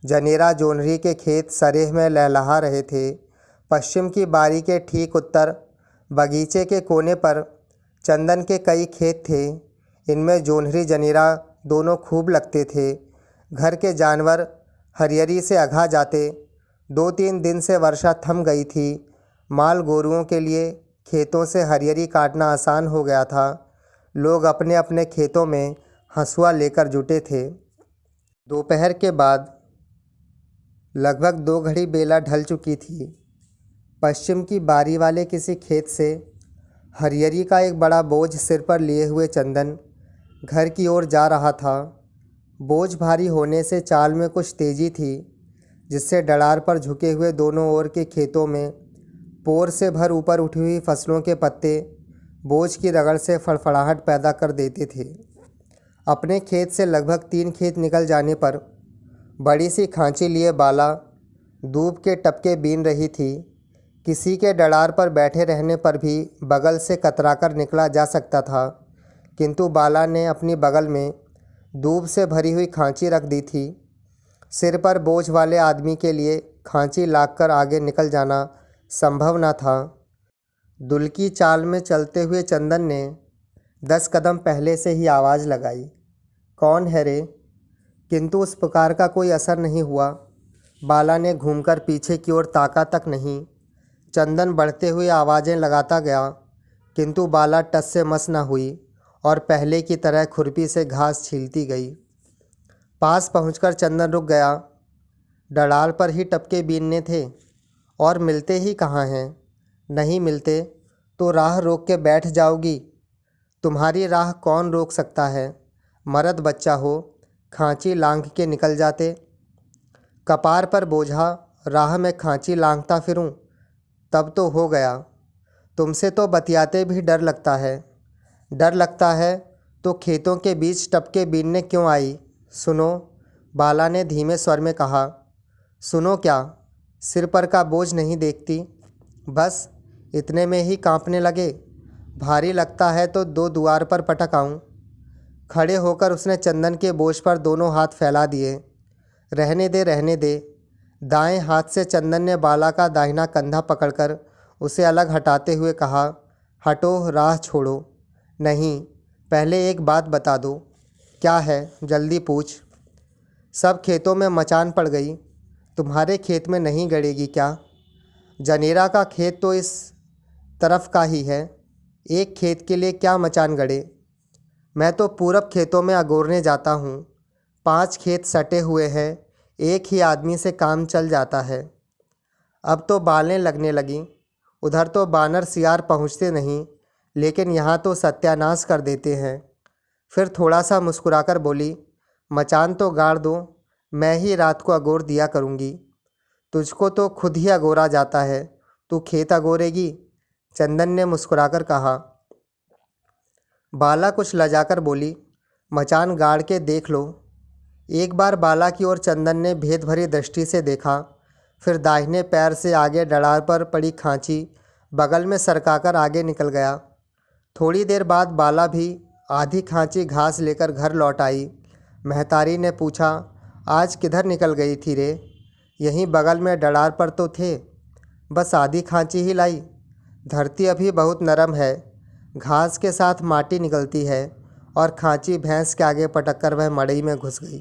जनेरा जोनहरी के खेत सरेह में लहलहा रहे थे। पश्चिम की बारी के ठीक उत्तर बगीचे के कोने पर चंदन के कई खेत थे। इनमें जोनहरी जनेरा दोनों खूब लगते थे। घर के जानवर हरियरी से अघा जाते। 2-3 दिन से वर्षा थम गई थी। माल गोरुओं के लिए खेतों से हरियरी काटना आसान हो गया था। लोग अपने अपने खेतों में हंसुआ लेकर जुटे थे। दोपहर के बाद लगभग 2 घड़ी बेला ढल चुकी थी। पश्चिम की बारी वाले किसी खेत से हरियरी का एक बड़ा बोझ सिर पर लिए हुए चंदन घर की ओर जा रहा था। बोझ भारी होने से चाल में कुछ तेजी थी, जिससे डड़ार पर झुके हुए दोनों ओर के खेतों में पोर से भर ऊपर उठी हुई फसलों के पत्ते बोझ की रगड़ से फड़फड़ाहट पैदा कर देते थे। अपने खेत से लगभग 3 खेत निकल जाने पर बड़ी सी खांची लिए बाला दूब के टपके बीन रही थी। किसी के डड़ार पर बैठे रहने पर भी बगल से कतराकर निकला जा सकता था, किंतु बाला ने अपनी बगल में दूब से भरी हुई खांची रख दी थी। सिर पर बोझ वाले आदमी के लिए खांची लागकर आगे निकल जाना संभव न था। दुल्की चाल में चलते हुए चंदन ने 10 कदम पहले से ही आवाज़ लगाई, कौन है रे? किंतु उस पुकार का कोई असर नहीं हुआ। बाला ने घूमकर पीछे की ओर ताका तक नहीं। चंदन बढ़ते हुए आवाज़ें लगाता गया, किंतु बाला टस से मस न हुई और पहले की तरह खुरपी से घास छीलती गई। पास पहुंचकर चंदन रुक गया। डड़ाल पर ही टपके बीनने थे और मिलते ही कहाँ हैं? नहीं मिलते तो राह रोक के बैठ जाओगी? तुम्हारी राह कौन रोक सकता है? मर्द बच्चा हो, खांची लांघ के निकल जाते। कपार पर बोझा, राह में खांची लांघता फिरूं, तब तो हो गया। तुमसे तो बतियाते भी डर लगता है। डर लगता है तो खेतों के बीच टपके बीनने क्यों आई? सुनो, बाला ने धीमे स्वर में कहा। सुनो क्या? सिर पर का बोझ नहीं देखती? बस इतने में ही कांपने लगे। भारी लगता है तो 2 द्वार पर पटक आऊं? खड़े होकर उसने चंदन के बोझ पर दोनों हाथ फैला दिए। रहने दे, रहने दे। दाएं हाथ से चंदन ने बाला का दाहिना कंधा पकड़कर उसे अलग हटाते हुए कहा, हटो, राह छोड़ो। नहीं, पहले एक बात बता दो। क्या है? जल्दी पूछ। सब खेतों में मचान पड़ गई, तुम्हारे खेत में नहीं गड़ेगी क्या? जनेरा का खेत तो इस तरफ का ही है, एक खेत के लिए क्या मचान गड़े? मैं तो पूरब खेतों में अगोरने जाता हूँ। 5 खेत सटे हुए हैं, एक ही आदमी से काम चल जाता है। अब तो बालें लगने लगीं। उधर तो बानर सियार पहुँचते नहीं, लेकिन यहाँ तो सत्यानाश कर देते हैं। फिर थोड़ा सा मुस्कुराकर बोली, मचान तो गाड़ दो, मैं ही रात को अगोर दिया करूँगी। तुझको तो खुद ही अगोरा जाता है, तू खेत अगोरेगी? चंदन ने मुस्कुराकर कहा। बाला कुछ लजाकर बोली, मचान गाड़ के देख लो। एक बार बाला की ओर चंदन ने भेद भरी दृष्टि से देखा, फिर दाहिने पैर से आगे डड़ार पर पड़ी खांची बगल में सरकाकर आगे निकल गया। थोड़ी देर बाद बाला भी आधी खांची घास लेकर घर लौट आई। महतारी ने पूछा, आज किधर निकल गई थी रे? यहीं बगल में डड़ार पर तो थे, बस आधी खांची ही लाई। धरती अभी बहुत नरम है, घास के साथ माटी निकलती है और खांची भैंस के आगे पटककर वह मड़ई में घुस गई।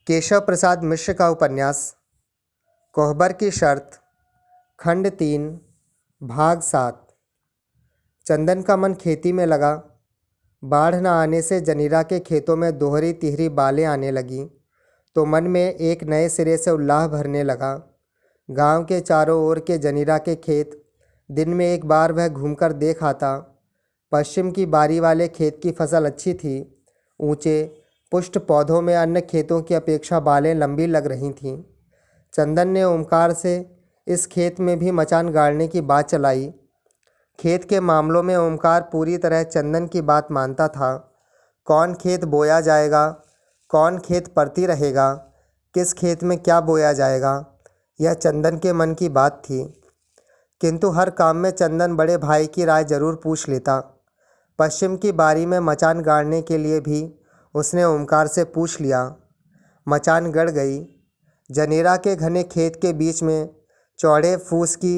केशव प्रसाद मिश्र का उपन्यास कोहबर की शर्त, खंड 3, भाग 7। चंदन का मन खेती में लगा। बाढ़ न आने से जनीरा के खेतों में दोहरी तिहरी बालें आने लगीं, तो मन में एक नए सिरे से उल्लाह भरने लगा। गांव के चारों ओर के जनीरा के खेत दिन में एक बार वह घूमकर देख आता। पश्चिम की बारी वाले खेत की फसल अच्छी थी। ऊंचे पुष्ट पौधों में अन्य खेतों की अपेक्षा बालें लंबी लग रही थीं। चंदन ने ओमकार से इस खेत में भी मचान गाड़ने की बात चलाई। खेत के मामलों में ओमकार पूरी तरह चंदन की बात मानता था। कौन खेत बोया जाएगा, कौन खेत परती रहेगा, किस खेत में क्या बोया जाएगा, यह चंदन के मन की बात थी। किंतु हर काम में चंदन बड़े भाई की राय जरूर पूछ लेता। पश्चिम की बारी में मचान गाड़ने के लिए भी उसने ओमकार से पूछ लिया। मचान गड़ गई। जनेरा के घने खेत के बीच में चौड़े फूस की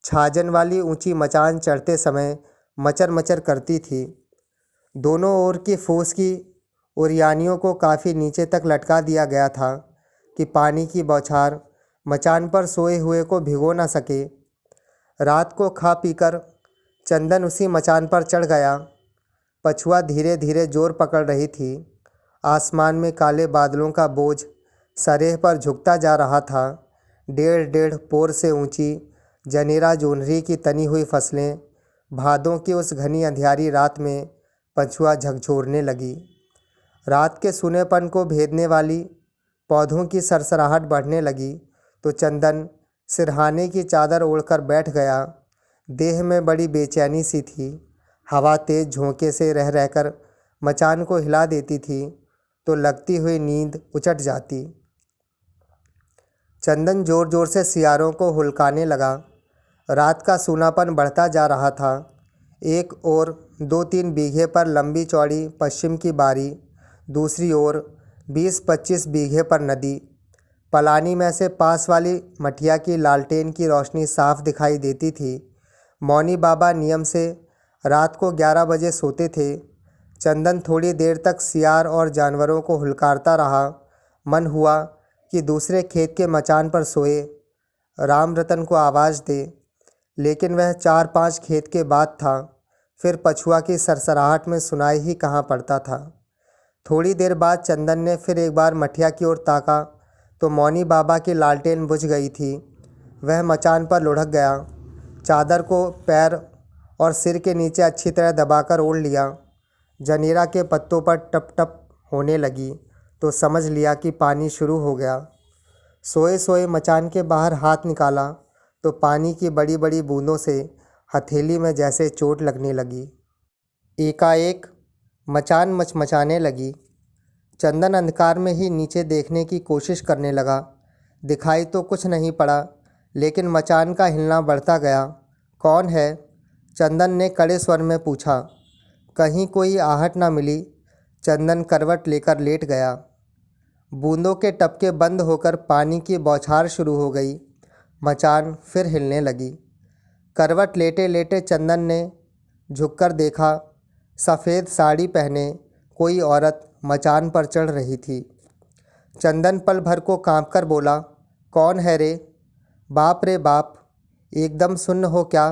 छाजन वाली ऊंची मचान चढ़ते समय मचर मचर करती थी। दोनों ओर की फूस की उरियानियों को काफ़ी नीचे तक लटका दिया गया था कि पानी की बौछार मचान पर सोए हुए को भिगो न सके। रात को खा पीकर चंदन उसी मचान पर चढ़ गया। पछुआ धीरे धीरे जोर पकड़ रही थी। आसमान में काले बादलों का बोझ सरेह पर झुकता जा रहा था। 1.5 पोर से ऊंची जनेरा जोन्हरी की तनी हुई फसलें भादों की उस घनी अंधियारी रात में पछुआ झकझोरने लगी। रात के सुनेपन को भेदने वाली पौधों की सरसराहट बढ़ने लगी तो चंदन सिरहाने की चादर ओढ़कर बैठ गया। देह में बड़ी बेचैनी सी थी। हवा तेज झोंके से रह रहकर मचान को हिला देती थी तो लगती हुई नींद उचट जाती। चंदन जोर जोर से सियारों को हुलकाने लगा। रात का सूनापन बढ़ता जा रहा था। एक ओर 2-3 बीघे पर लंबी चौड़ी पश्चिम की बारी, दूसरी ओर 20-25 बीघे पर नदी। पलानी में से पास वाली मटिया की लालटेन की रोशनी साफ दिखाई देती थी। मौनी बाबा नियम से रात को 11 बजे सोते थे। चंदन थोड़ी देर तक सियार और जानवरों को हुलकारता रहा। मन हुआ कि दूसरे खेत के मचान पर सोए, राम रतन को आवाज़ दे, लेकिन वह 4-5 खेत के बाद था। फिर पछुआ की सरसराहट में सुनाई ही कहाँ पड़ता था। थोड़ी देर बाद चंदन ने फिर एक बार मठिया की ओर ताका तो मौनी बाबा की लालटेन बुझ गई थी। वह मचान पर लुढ़क गया, चादर को पैर और सिर के नीचे अच्छी तरह दबाकर ओढ़ लिया। जनीरा के पत्तों पर टप टप होने लगी तो समझ लिया कि पानी शुरू हो गया। सोए सोए मचान के बाहर हाथ निकाला तो पानी की बड़ी बड़ी बूंदों से हथेली में जैसे चोट लगने लगी। एकाएक मचान मचमचाने लगी। चंदन अंधकार में ही नीचे देखने की कोशिश करने लगा। दिखाई तो कुछ नहीं पड़ा, लेकिन मचान का हिलना बढ़ता गया। कौन है? चंदन ने कड़े स्वर में पूछा। कहीं कोई आहट न मिली। चंदन करवट लेकर लेट गया। बूंदों के टपके बंद होकर पानी की बौछार शुरू हो गई। मचान फिर हिलने लगी। करवट लेटे लेटे चंदन ने झुककर देखा, सफ़ेद साड़ी पहने कोई औरत मचान पर चढ़ रही थी। चंदन पल भर को कांपकर बोला, कौन है रे? बाप रे बाप, एकदम सुन्न हो क्या?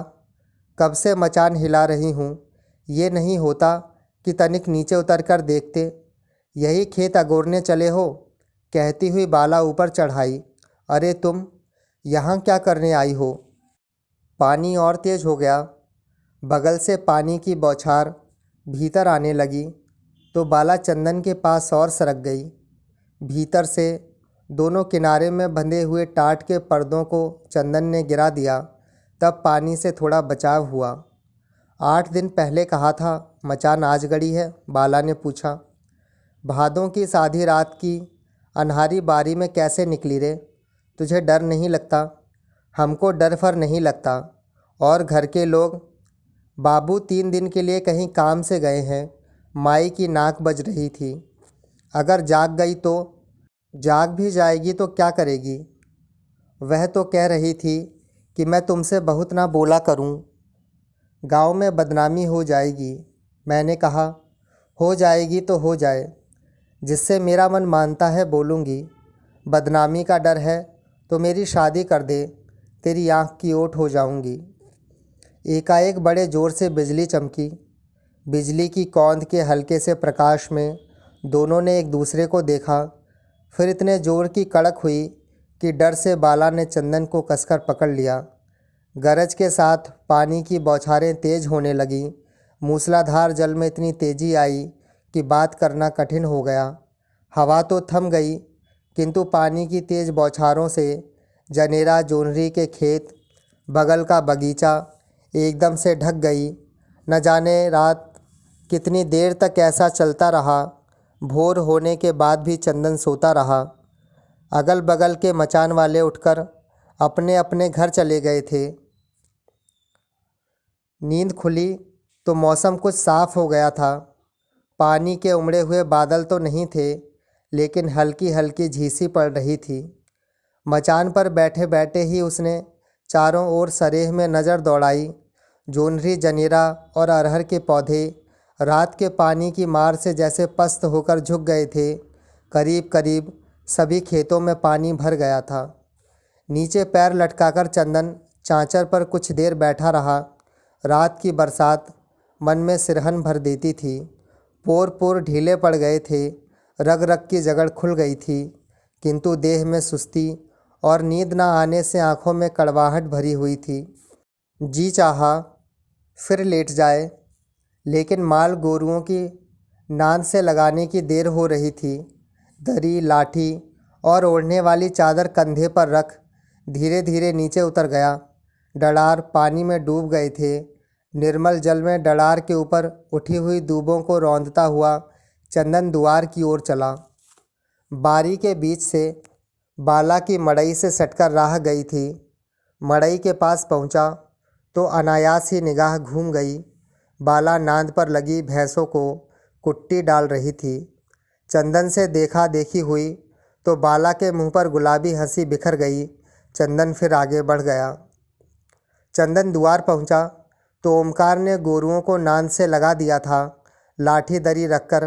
कब से मचान हिला रही हूँ। ये नहीं होता कि तनिक नीचे उतर कर देखते। यही खेत अगोरने चले हो? कहती हुई बाला ऊपर चढ़ाई। अरे तुम यहाँ क्या करने आई हो? पानी और तेज हो गया। बगल से पानी की बौछार भीतर आने लगी तो बाला चंदन के पास और सरक गई। भीतर से दोनों किनारे में बंधे हुए टाट के पर्दों को चंदन ने गिरा दिया। तब पानी से थोड़ा बचाव हुआ। 8 दिन पहले कहा था मचान आज गड़ी है? बाला ने पूछा। भादों की आधी रात की अन्हारी बारी में कैसे निकली रे? तुझे डर नहीं लगता? हमको डर फर नहीं लगता। और घर के लोग? बाबू 3 दिन के लिए कहीं काम से गए हैं। माई की नाक बज रही थी। अगर जाग गई तो? जाग भी जाएगी तो क्या करेगी? वह तो कह रही थी कि मैं तुमसे बहुत ना बोला करूं, गांव में बदनामी हो जाएगी। मैंने कहा, हो जाएगी तो हो जाए, जिससे मेरा मन मानता है बोलूँगी। बदनामी का डर है तो मेरी शादी कर दे, तेरी आँख की ओट हो जाऊँगी। एकाएक बड़े ज़ोर से बिजली चमकी। बिजली की कौंध के हल्के से प्रकाश में दोनों ने एक दूसरे को देखा। फिर इतने ज़ोर की कड़क हुई कि डर से बाला ने चंदन को कसकर पकड़ लिया। गरज के साथ पानी की बौछारें तेज होने लगीं। मूसलाधार जल में इतनी तेजी आई कि बात करना कठिन हो गया। हवा तो थम गई, किंतु पानी की तेज बौछारों से जनेरा, जोन्हरी के खेत, बगल का बगीचा एकदम से ढक गई। न जाने रात कितनी देर तक ऐसा चलता रहा। भोर होने के बाद भी चंदन सोता रहा। अगल बगल के मचान वाले उठकर अपने अपने घर चले गए थे। नींद खुली तो मौसम कुछ साफ हो गया था। पानी के उमड़े हुए बादल तो नहीं थे, लेकिन हल्की हल्की झींसी पड़ रही थी। मचान पर बैठे बैठे ही उसने चारों ओर सरेह में नज़र दौड़ाई। जोन्हरी, जनेरा और अरहर के पौधे रात के पानी की मार से जैसे पस्त होकर झुक गए थे। करीब करीब सभी खेतों में पानी भर गया था। नीचे पैर लटकाकर चंदन चांचर पर कुछ देर बैठा रहा। रात की बरसात मन में सिरहन भर देती थी। पोर पोर ढीले पड़ गए थे। रग रग की जगड़ खुल गई थी, किंतु देह में सुस्ती और नींद न आने से आंखों में कड़वाहट भरी हुई थी। जी चाहा फिर लेट जाए, लेकिन माल गोरुओं की नांद से लगाने की देर हो रही थी। दरी, लाठी और ओढ़ने वाली चादर कंधे पर रख धीरे धीरे नीचे उतर गया। डडार पानी में डूब गए थे। निर्मल जल में डडार के ऊपर उठी हुई दूबों को रौंदता हुआ चंदन द्वार की ओर चला। बारी के बीच से बाला की मड़ई से सटकर राह गई थी। मड़ई के पास पहुंचा तो अनायास ही निगाह घूम गई। बाला नांद पर लगी भैंसों को कुट्टी डाल रही थी। चंदन से देखा देखी हुई तो बाला के मुंह पर गुलाबी हंसी बिखर गई। चंदन फिर आगे बढ़ गया। चंदन द्वार पहुंचा तो ओमकार ने गोरुओं को नांद से लगा दिया था। लाठी दरी रखकर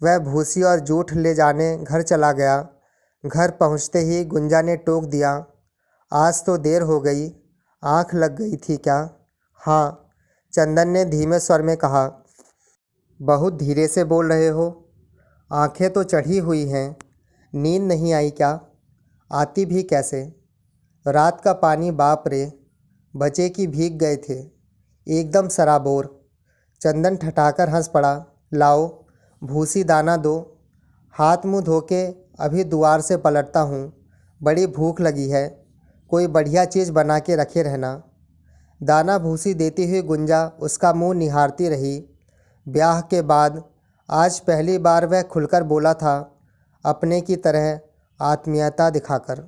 वह भूसी और जूठ ले जाने घर चला गया। घर पहुंचते ही गुंजा ने टोक दिया, आज तो देर हो गई, आँख लग गई थी क्या? हाँ, चंदन ने धीमे स्वर में कहा। बहुत धीरे से बोल रहे हो, आंखें तो चढ़ी हुई हैं, नींद नहीं आई क्या? आती भी कैसे? रात का पानी बाप रे, बचे की भीग गए थे, एकदम सराबोर। चंदन ठठाकर हंस पड़ा। लाओ भूसी दाना दो, हाथ मुंह धोके अभी द्वार से पलटता हूँ, बड़ी भूख लगी है, कोई बढ़िया चीज़ बना के रखे रहना। दाना भूसी देती हुई गुंजा उसका मुंह निहारती रही। ब्याह के बाद आज पहली बार वह खुलकर बोला था, अपने की तरह आत्मीयता दिखाकर।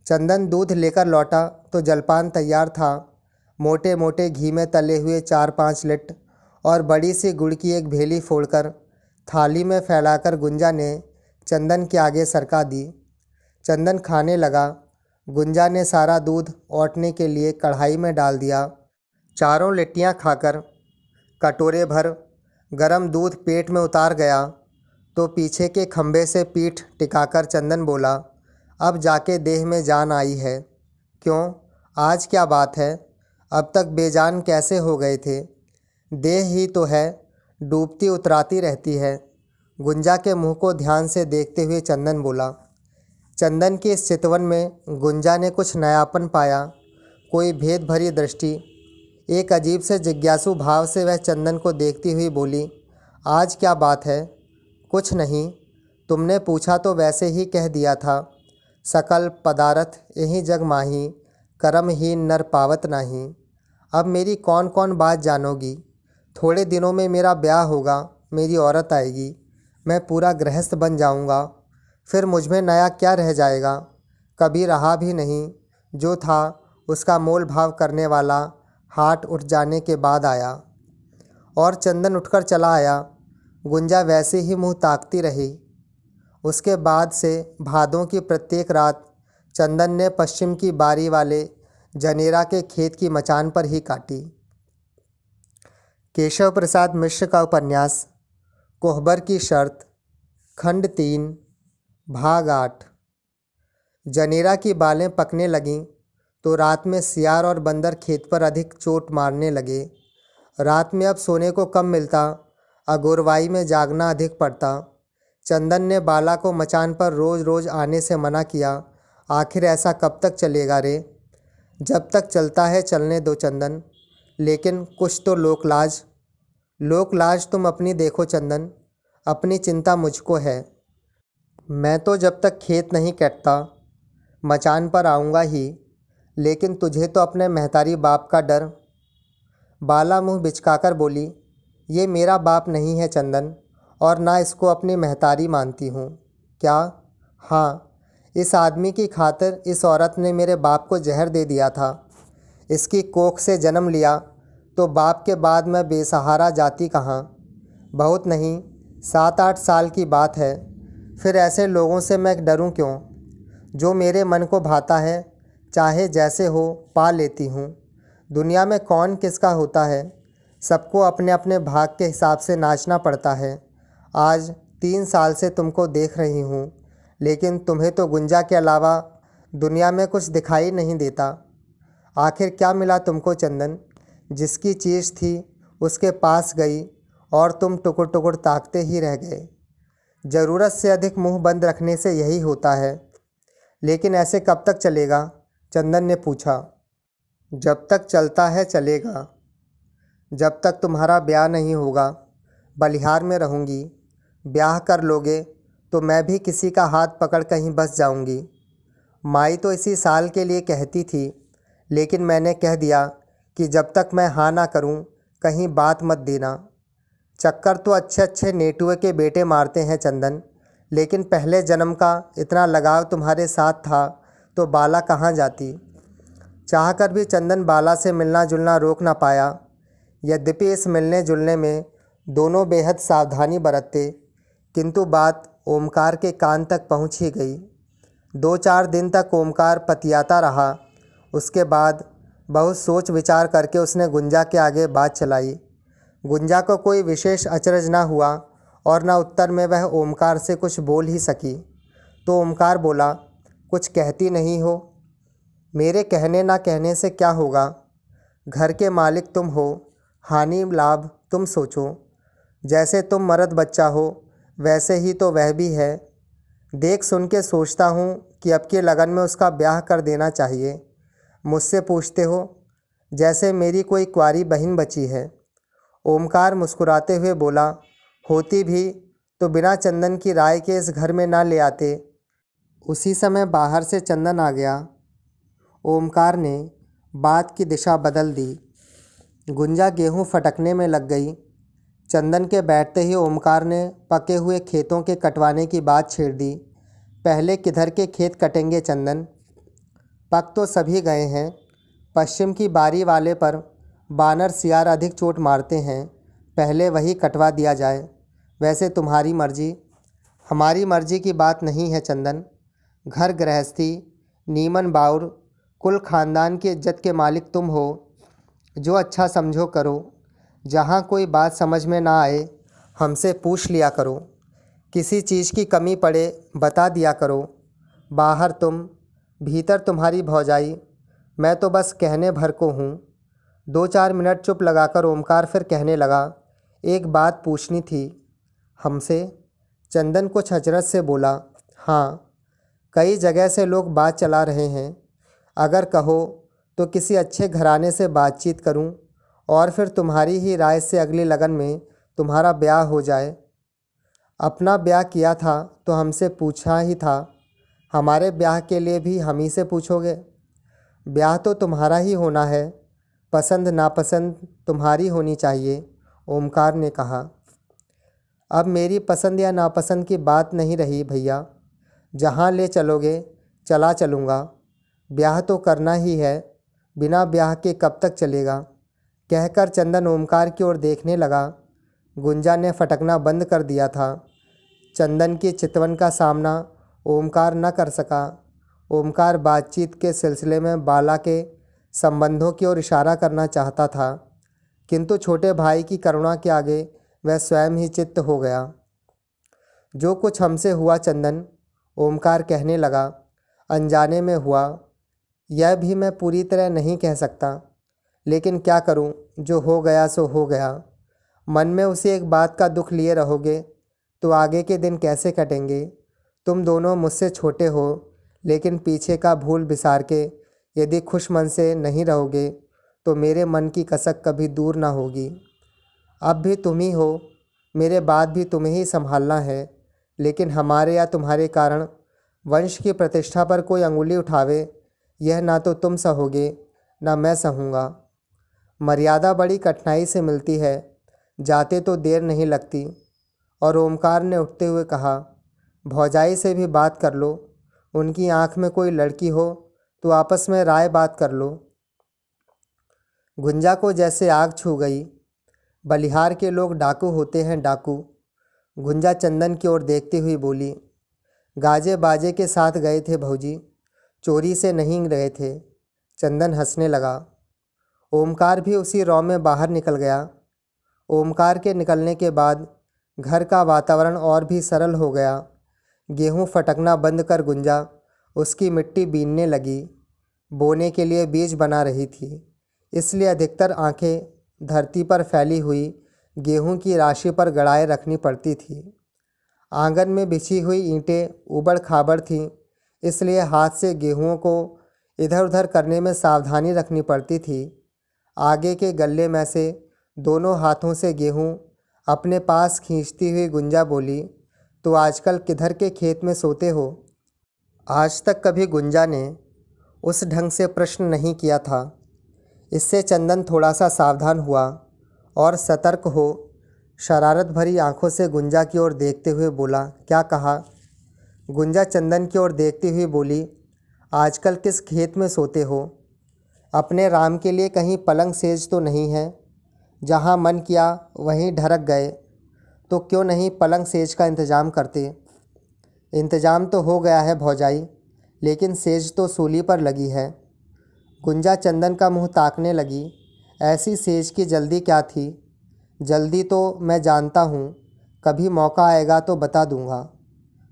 चंदन दूध लेकर लौटा तो जलपान तैयार था। मोटे मोटे घी में तले हुए 4-5 लिट्ट और बड़ी सी गुड़ की एक भेली फोड़कर थाली में फैलाकर गुंजा ने चंदन के आगे सरका दी। चंदन खाने लगा। गुंजा ने सारा दूध औटने के लिए कढ़ाई में डाल दिया। चारों लिट्टियाँ खाकर कटोरे भर गरम दूध पेट में उतार गया तो पीछे के खंभे से पीठ टिकाकर चंदन बोला, अब जाके देह में जान आई है। क्यों, आज क्या बात है? अब तक बेजान कैसे हो गए थे? देह ही तो है, डूबती उतराती रहती है। गुंजा के मुंह को ध्यान से देखते हुए चंदन बोला। चंदन के इस चितवन में गुंजा ने कुछ नयापन पाया, कोई भेद भरी दृष्टि। एक अजीब से जिज्ञासु भाव से वह चंदन को देखती हुई बोली, आज क्या बात है? कुछ नहीं, तुमने पूछा तो वैसे ही कह दिया था। सकल पदारथ यही जग माही, कर्महीन नर पावत नाही। अब मेरी कौन कौन बात जानोगी? थोड़े दिनों में मेरा ब्याह होगा, मेरी औरत आएगी, मैं पूरा गृहस्थ बन जाऊंगा। फिर मुझ में नया क्या रह जाएगा? कभी रहा भी नहीं। जो था उसका मोल भाव करने वाला हाट उठ जाने के बाद आया। और चंदन उठकर चला आया। गुंजा वैसे ही मुंह ताकती रही। उसके बाद से भादों की प्रत्येक रात चंदन ने पश्चिम की बारी वाले जनेरा के खेत की मचान पर ही काटी। केशव प्रसाद मिश्र का उपन्यास कोहबर की शर्त, खंड 3, भाग 8। जनेरा की बालें पकने लगीं तो रात में सियार और बंदर खेत पर अधिक चोट मारने लगे। रात में अब सोने को कम मिलता, अगोरवाई में जागना अधिक पड़ता। चंदन ने बाला को मचान पर रोज़ रोज़ आने से मना किया। आखिर ऐसा कब तक चलेगा रे? जब तक चलता है चलने दो चंदन, लेकिन कुछ तो लोकलाज। लोकलाज तुम अपनी देखो चंदन, अपनी चिंता मुझको है। मैं तो जब तक खेत नहीं कटता मचान पर आऊँगा ही, लेकिन तुझे तो अपने महतारी बाप का डर। बाला मुँह बिचकाकर बोली, ये मेरा बाप नहीं है चंदन, और ना इसको अपनी महतारी मानती हूँ। क्या? हाँ, इस आदमी की खातिर इस औरत ने मेरे बाप को जहर दे दिया था। इसकी कोख से जन्म लिया तो बाप के बाद मैं बेसहारा जाती कहाँ। बहुत नहीं, 7-8 साल की बात है। फिर ऐसे लोगों से मैं डरूं क्यों? जो मेरे मन को भाता है, चाहे जैसे हो, पा लेती हूँ। दुनिया में कौन किसका होता है, सबको अपने अपने भाग के हिसाब से नाचना पड़ता है। आज 3 साल से तुमको देख रही हूँ, लेकिन तुम्हें तो गुंजा के अलावा दुनिया में कुछ दिखाई नहीं देता। आखिर क्या मिला तुमको चंदन? जिसकी चीज़ थी उसके पास गई और तुम टुकुर टुकुर ताकते ही रह गए। ज़रूरत से अधिक मुंह बंद रखने से यही होता है। लेकिन ऐसे कब तक चलेगा? चंदन ने पूछा। जब तक चलता है चलेगा। जब तक तुम्हारा ब्याह नहीं होगा, बलिहार में रहूँगी। ब्याह कर लोगे तो मैं भी किसी का हाथ पकड़ कहीं बस जाऊँगी। माई तो इसी साल के लिए कहती थी, लेकिन मैंने कह दिया कि जब तक मैं हाँ ना करूँ कहीं बात मत देना। चक्कर तो अच्छे अच्छे नेटुए के बेटे मारते हैं चंदन, लेकिन पहले जन्म का इतना लगाव तुम्हारे साथ था तो बाला कहाँ जाती। चाहकर भी चंदन बाला से मिलना जुलना रोक ना पाया। यद्यपि इस मिलने जुलने में दोनों बेहद सावधानी बरतते, किंतु बात ओमकार के कान तक पहुंच ही गई। 2-4 दिन तक ओमकार पतियाता रहा। उसके बाद बहुत सोच विचार करके उसने गुंजा के आगे बात चलाई। गुंजा को कोई विशेष अचरज ना हुआ और न उत्तर में वह ओमकार से कुछ बोल ही सकी। तो ओमकार बोला, कुछ कहती नहीं हो? मेरे कहने ना कहने से क्या होगा? घर के मालिक तुम हो, हानि लाभ तुम सोचो। जैसे तुम मर्द बच्चा हो वैसे ही तो वह भी है। देख सुन के सोचता हूँ कि अब के लगन में उसका ब्याह कर देना चाहिए। मुझसे पूछते हो जैसे मेरी कोई कुंवारी बहन बची है। ओमकार मुस्कुराते हुए बोला, होती भी तो बिना चंदन की राय के इस घर में ना ले आते। उसी समय बाहर से चंदन आ गया। ओमकार ने बात की दिशा बदल दी। गुंजा गेहूं फटकने में लग गई। चंदन के बैठते ही ओमकार ने पके हुए खेतों के कटवाने की बात छेड़ दी। पहले किधर के खेत कटेंगे चंदन? पक तो सभी गए हैं। पश्चिम की बारी वाले पर बानर सियार अधिक चोट मारते हैं। पहले वही कटवा दिया जाए। वैसे तुम्हारी मर्जी। हमारी मर्जी की बात नहीं है चंदन। घर गृहस्थी, नीमन बाउर, कुल खानदान की इज्जत के मालिक तुम हो। जो अच्छा समझो करो। जहाँ कोई बात समझ में ना आए हमसे पूछ लिया करो। किसी चीज़ की कमी पड़े बता दिया करो। बाहर तुम, भीतर तुम्हारी भौजाई। मैं तो बस कहने भर को हूँ। 2-4 मिनट चुप लगाकर ओमकार फिर कहने लगा, एक बात पूछनी थी हमसे। चंदन कुछ हचरत से बोला, हाँ। कई जगह से लोग बात चला रहे हैं। अगर कहो तो किसी अच्छे घराने से बातचीत करूं और फिर तुम्हारी ही राय से अगली लगन में तुम्हारा ब्याह हो जाए। अपना ब्याह किया था तो हमसे पूछा ही था। हमारे ब्याह के लिए भी हम ही से पूछोगे? ब्याह तो तुम्हारा ही होना है। पसंद नापसंद तुम्हारी होनी चाहिए, ओमकार ने कहा। अब मेरी पसंद या नापसंद की बात नहीं रही भैया। जहाँ ले चलोगे चला चलूँगा। ब्याह तो करना ही है। बिना ब्याह के कब तक चलेगा? कहकर चंदन ओमकार की ओर देखने लगा। गुंजा ने फटकना बंद कर दिया था। चंदन की चितवन का सामना ओमकार न कर सका। ओमकार बातचीत के सिलसिले में बाला के संबंधों की ओर इशारा करना चाहता था, किंतु छोटे भाई की करुणा के आगे वह स्वयं ही चित्त हो गया। जो कुछ हमसे हुआ चंदन, ओमकार कहने लगा, अनजाने में हुआ। यह भी मैं पूरी तरह नहीं कह सकता, लेकिन क्या करूं, जो हो गया सो हो गया। मन में उसी एक बात का दुख लिए रहोगे तो आगे के दिन कैसे कटेंगे? तुम दोनों मुझसे छोटे हो, लेकिन पीछे का भूल बिसार के यदि खुश मन से नहीं रहोगे तो मेरे मन की कसक कभी दूर ना होगी। अब भी तुम ही हो, मेरे बाद भी तुम्हें ही संभालना है, लेकिन हमारे या तुम्हारे कारण वंश की प्रतिष्ठा पर कोई अंगुली उठावे, यह ना तो तुम सहोगे ना मैं सहूँगा। मर्यादा बड़ी कठिनाई से मिलती है, जाते तो देर नहीं लगती। और ओमकार ने उठते हुए कहा, भौजाई से भी बात कर लो। उनकी आंख में कोई लड़की हो तो आपस में राय बात कर लो। गुंजा को जैसे आग छू गई। बलिहार के लोग डाकू होते हैं, डाकू। गुंजा चंदन की ओर देखती हुई बोली, गाजे बाजे के साथ गए थे भौजी, चोरी से नहीं गए थे। चंदन हंसने लगा। ओमकार भी उसी रौ में बाहर निकल गया। ओमकार के निकलने के बाद घर का वातावरण और भी सरल हो गया। गेहूं फटकना बंद कर गुंजा उसकी मिट्टी बीनने लगी। बोने के लिए बीज बना रही थी, इसलिए अधिकतर आंखें धरती पर फैली हुई गेहूं की राशि पर गड़ाए रखनी पड़ती थी। आंगन में बिछी हुई ईंटें उबड़ खाबड़ थीं, इसलिए हाथ से गेहूं को इधर उधर करने में सावधानी रखनी पड़ती थी। आगे के गल्ले में से दोनों हाथों से गेहूं अपने पास खींचती हुई गुंजा बोली, तो आजकल किधर के खेत में सोते हो? आज तक कभी गुंजा ने उस ढंग से प्रश्न नहीं किया था। इससे चंदन थोड़ा सा सावधान हुआ और सतर्क हो शरारत भरी आंखों से गुंजा की ओर देखते हुए बोला, क्या कहा? गुंजा चंदन की ओर देखती हुई बोली, आजकल किस खेत में सोते हो? अपने राम के लिए कहीं पलंग सेज तो नहीं है? जहाँ मन किया वहीं ढरक गए, तो क्यों नहीं पलंग सेज का इंतजाम करते? इंतजाम तो हो गया है भौजाई, लेकिन सेज तो सूली पर लगी है। गुंजा चंदन का मुंह ताकने लगी। ऐसी सेज की जल्दी क्या थी? जल्दी तो मैं जानता हूँ, कभी मौका आएगा तो बता दूँगा।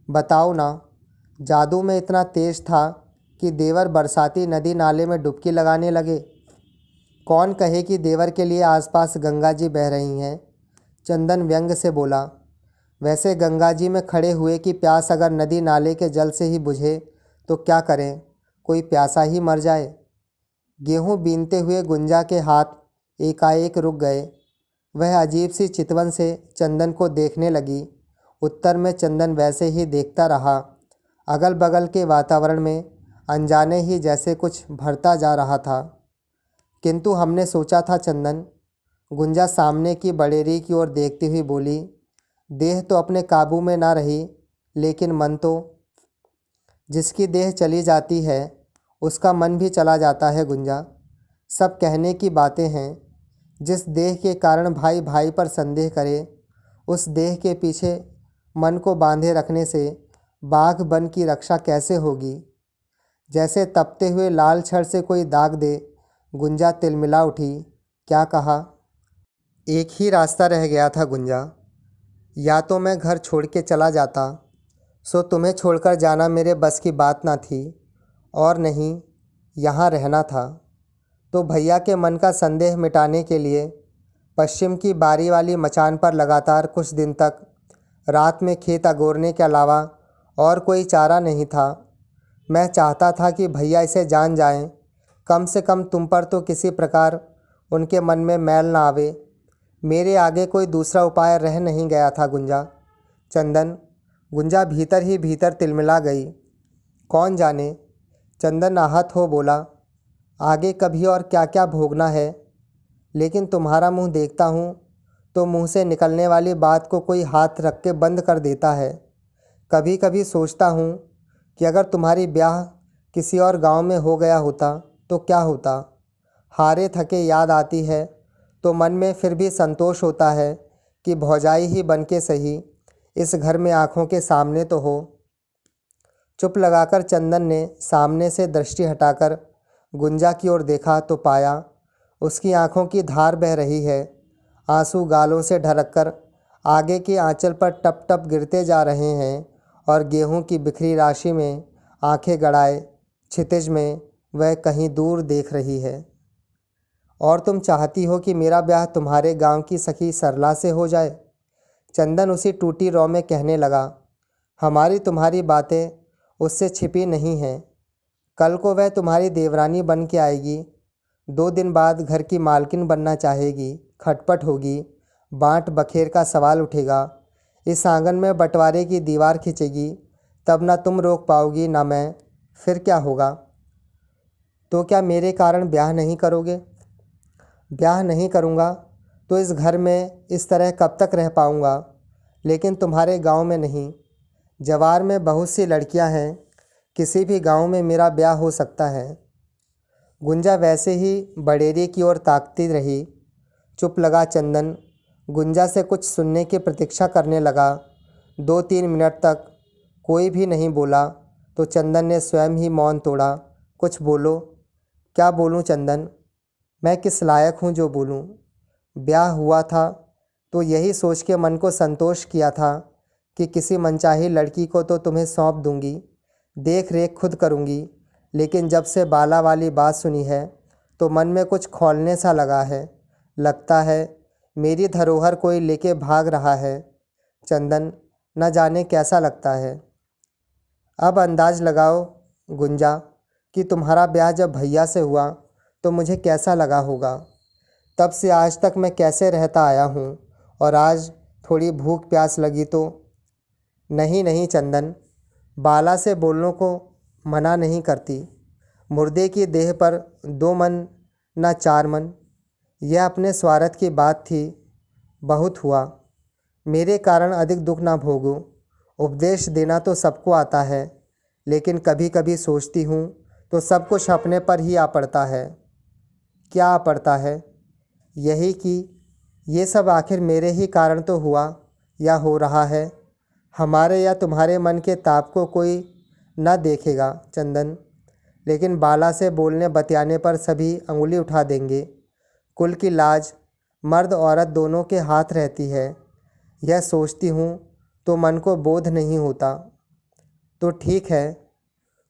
बताओ ना। जादू में इतना तेज था कि देवर बरसाती नदी नाले में डुबकी लगाने लगे। कौन कहे कि देवर के लिए आसपास गंगा जी बह रही हैं? चंदन व्यंग से बोला। वैसे गंगा जी में खड़े हुए की प्यास अगर नदी नाले के जल से ही बुझे तो क्या करें, कोई प्यासा ही मर जाए। गेहूं बीनते हुए गुंजा के हाथ एकाएक रुक गए। वह अजीब सी चितवन से चंदन को देखने लगी। उत्तर में चंदन वैसे ही देखता रहा। अगल बगल के वातावरण में अनजाने ही जैसे कुछ भरता जा रहा था। किंतु हमने सोचा था चंदन, गुंजा सामने की बड़ेरी की ओर देखती हुई बोली। देह तो अपने काबू में ना रही, लेकिन मन तो। जिसकी देह चली जाती है उसका मन भी चला जाता है गुंजा। सब कहने की बातें हैं। जिस देह के कारण भाई भाई पर संदेह करे, उस देह के पीछे मन को बांधे रखने से बाघ बन की रक्षा कैसे होगी? जैसे तपते हुए लाल छड़ से कोई दाग दे। गुंजा तिलमिला उठी। क्या कहा? एक ही रास्ता रह गया था गुंजा। या तो मैं घर छोड़ के चला जाता, सो तुम्हें छोड़कर जाना मेरे बस की बात ना थी, और नहीं, यहाँ रहना था। तो भैया के मन का संदेह मिटाने के लिए पश्चिम की बारी वाली मचान पर लगातार कुछ दिन तक रात में खेत अगोरने के अलावा और कोई चारा नहीं था। मैं चाहता था कि भैया इसे जान जाएं, कम से कम तुम पर तो किसी प्रकार उनके मन में मैल ना आवे। मेरे आगे कोई दूसरा उपाय रह नहीं गया था गुंजा। चंदन। गुंजा भीतर ही भीतर तिलमिला गई। कौन जाने, चंदन आहत हो बोला, आगे कभी और क्या क्या भोगना है। लेकिन तुम्हारा मुंह देखता हूँ तो मुंह से निकलने वाली बात को कोई हाथ रख के बंद कर देता है। कभी कभी सोचता हूँ कि अगर तुम्हारी ब्याह किसी और गांव में हो गया होता तो क्या होता। हारे थके याद आती है तो मन में फिर भी संतोष होता है कि भौजाई ही बन के सही इस घर में आँखों के सामने तो हो। चुप लगाकर चंदन ने सामने से दृष्टि हटाकर गुंजा की ओर देखा तो पाया उसकी आँखों की धार बह रही है। आंसू गालों से ढरककर आगे के आंचल पर टप टप गिरते जा रहे हैं और गेहूं की बिखरी राशि में आंखें गड़ाए क्षितिज में वह कहीं दूर देख रही है। और तुम चाहती हो कि मेरा ब्याह तुम्हारे गांव की सखी सरला से हो जाए? चंदन उसी टूटी रौ में कहने लगा। हमारी तुम्हारी बातें उससे छिपी नहीं हैं। कल को वह तुम्हारी देवरानी बन के आएगी, 2 दिन बाद घर की मालकिन बनना चाहेगी, खटपट होगी, बाँट बखेर का सवाल उठेगा, इस आंगन में बंटवारे की दीवार खिंचेगी, तब ना तुम रोक पाओगी ना मैं। फिर क्या होगा? तो क्या मेरे कारण ब्याह नहीं करोगे? ब्याह नहीं करूँगा तो इस घर में इस तरह कब तक रह पाऊँगा, लेकिन तुम्हारे गांव में नहीं। जवार में बहुत सी लड़कियां हैं, किसी भी गांव में मेरा ब्याह हो सकता है। गुंजा वैसे ही बडेरी की ओर ताकती रही। चुप लगा चंदन गुंजा से कुछ सुनने की प्रतीक्षा करने लगा। 2-3 मिनट तक कोई भी नहीं बोला तो चंदन ने स्वयं ही मौन तोड़ा। कुछ बोलो। क्या बोलूं चंदन? मैं किस लायक हूं जो बोलूं? ब्याह हुआ था तो यही सोच के मन को संतोष किया था कि किसी मनचाही लड़की को तो तुम्हें सौंप दूंगी, देख रेख खुद करूंगी। लेकिन जब से बाला वाली बात सुनी है तो मन में कुछ खौलने सा लगा है। लगता है मेरी धरोहर कोई लेके भाग रहा है। चंदन, न जाने कैसा लगता है। अब अंदाज लगाओ गुंजा कि तुम्हारा ब्याह जब भैया से हुआ तो मुझे कैसा लगा होगा। तब से आज तक मैं कैसे रहता आया हूँ, और आज थोड़ी भूख प्यास लगी तो। नहीं नहीं चंदन, बाला से बोलने को मना नहीं करती। मुर्दे की देह पर 2 मन न 4 मन, यह अपने स्वार्थ की बात थी। बहुत हुआ, मेरे कारण अधिक दुख ना भोगो। उपदेश देना तो सबको आता है, लेकिन कभी कभी सोचती हूँ तो सब कुछ अपने पर ही आ पड़ता है। क्या आ पड़ता है? यही कि ये सब आखिर मेरे ही कारण तो हुआ या हो रहा है। हमारे या तुम्हारे मन के ताप को कोई न देखेगा चंदन, लेकिन बाला से बोलने बतियाने पर सभी अंगुली उठा देंगे। कुल की लाज मर्द औरत दोनों के हाथ रहती है। यह सोचती हूँ तो मन को बोध नहीं होता। तो ठीक है,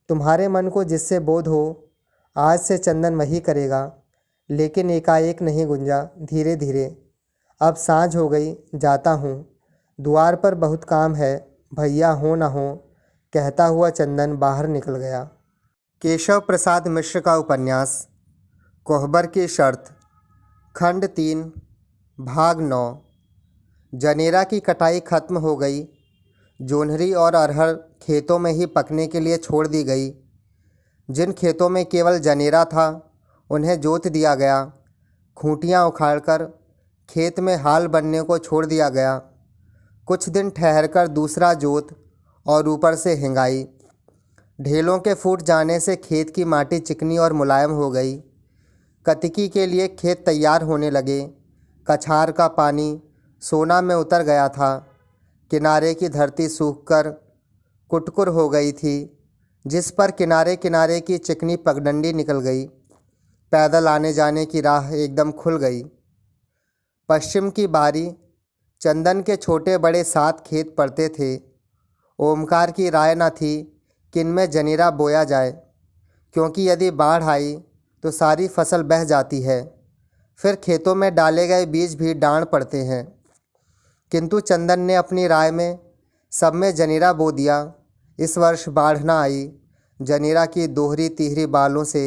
तुम्हारे मन को जिससे बोध हो आज से चंदन वही करेगा, लेकिन एकाएक नहीं गुंजा, धीरे धीरे। अब सांझ हो गई, जाता हूँ। द्वार पर बहुत काम है, भैया हो ना हो, कहता हुआ चंदन बाहर निकल गया। केशव प्रसाद मिश्र का उपन्यास कोहबर की शर्त, खंड 3, भाग 9। जनेरा की कटाई खत्म हो गई। जोन्हरी और अरहर खेतों में ही पकने के लिए छोड़ दी गई। जिन खेतों में केवल जनेरा था उन्हें जोत दिया गया। खूंटियाँ उखाड़कर खेत में हाल बनने को छोड़ दिया गया। कुछ दिन ठहरकर दूसरा जोत और ऊपर से हिंगाई। ढेलों के फूट जाने से खेत की माटी चिकनी और मुलायम हो गई। कतिकी के लिए खेत तैयार होने लगे। कछार का पानी सोना में उतर गया था। किनारे की धरती सूखकर कुटकुर हो गई थी, जिस पर किनारे किनारे की चिकनी पगडंडी निकल गई। पैदल आने जाने की राह एकदम खुल गई। पश्चिम की बारी। चंदन के छोटे बड़े 7 खेत पड़ते थे। ओमकार की राय न थी कि इनमें जनेरा बोया जाए, क्योंकि यदि बाढ़ आई तो सारी फसल बह जाती है। फिर खेतों में डाले गए बीज भी डांड पड़ते हैं। किंतु चंदन ने अपनी राय में सब में जनेरा बो दिया। इस वर्ष बाढ़ न आई। जनेरा की दोहरी तीहरी बालों से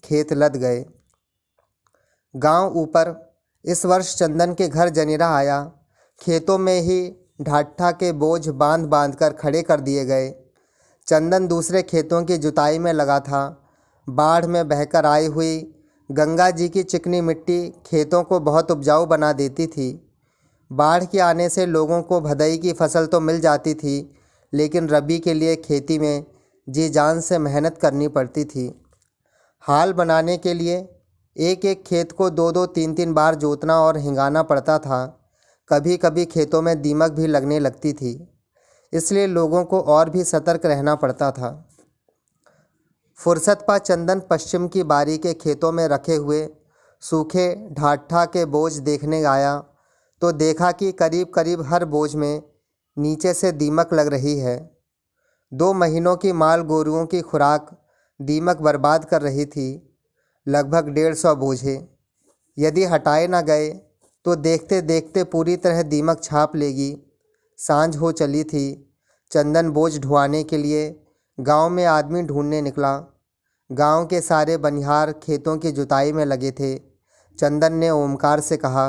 खेत लद गए। गांव ऊपर। इस वर्ष चंदन के घर जनेरा आया। खेतों में ही ढाठा के बोझ बांध बांध कर खड़े कर दिए गए। चंदन दूसरे खेतों की जुताई में लगा था। बाढ़ में बहकर आई हुई गंगा जी की चिकनी मिट्टी खेतों को बहुत उपजाऊ बना देती थी। बाढ़ के आने से लोगों को भदई की फसल तो मिल जाती थी, लेकिन रबी के लिए खेती में जी जान से मेहनत करनी पड़ती थी। हाल बनाने के लिए एक एक खेत को 2-2, 3-3 बार जोतना और हिंगाना पड़ता था। कभी कभी खेतों में दीमक भी लगने लगती थी, इसलिए लोगों को और भी सतर्क रहना पड़ता था। फुर्सत पा चंदन पश्चिम की बारी के खेतों में रखे हुए सूखे ढाठा के बोझ देखने आया तो देखा कि करीब करीब हर बोझ में नीचे से दीमक लग रही है। 2 महीनों की माल गोरुओं की खुराक दीमक बर्बाद कर रही थी। लगभग 150 बोझे यदि हटाए न गए तो देखते देखते पूरी तरह दीमक छाप लेगी। सांझ हो चली थी। चंदन बोझ ढुआने के लिए गांव में आदमी ढूंढने निकला। गांव के सारे बनिहार खेतों की जुताई में लगे थे। चंदन ने ओमकार से कहा।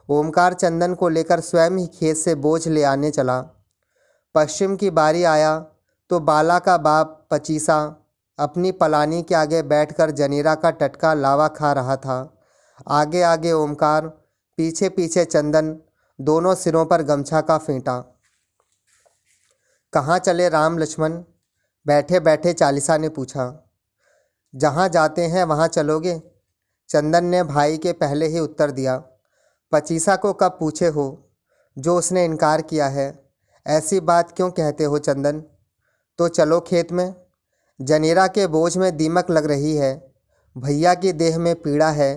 ओमकार चंदन को लेकर स्वयं ही खेत से बोझ ले आने चला। पश्चिम की बारी आया तो बाला का बाप पचीसा अपनी पलानी के आगे बैठकर जनेरा का टटका लावा खा रहा था। आगे आगे ओमकार, पीछे पीछे चंदन, दोनों सिरों पर गमछा का फेंटा। कहाँ चले राम लक्ष्मण? बैठे बैठे चालीसा ने पूछा। जहाँ जाते हैं वहाँ चलोगे? चंदन ने भाई के पहले ही उत्तर दिया। पचीसा को कब पूछे हो जो उसने इनकार किया है? ऐसी बात क्यों कहते हो चंदन? तो चलो खेत में। जनेरा के बोझ में दीमक लग रही है। भैया की देह में पीड़ा है।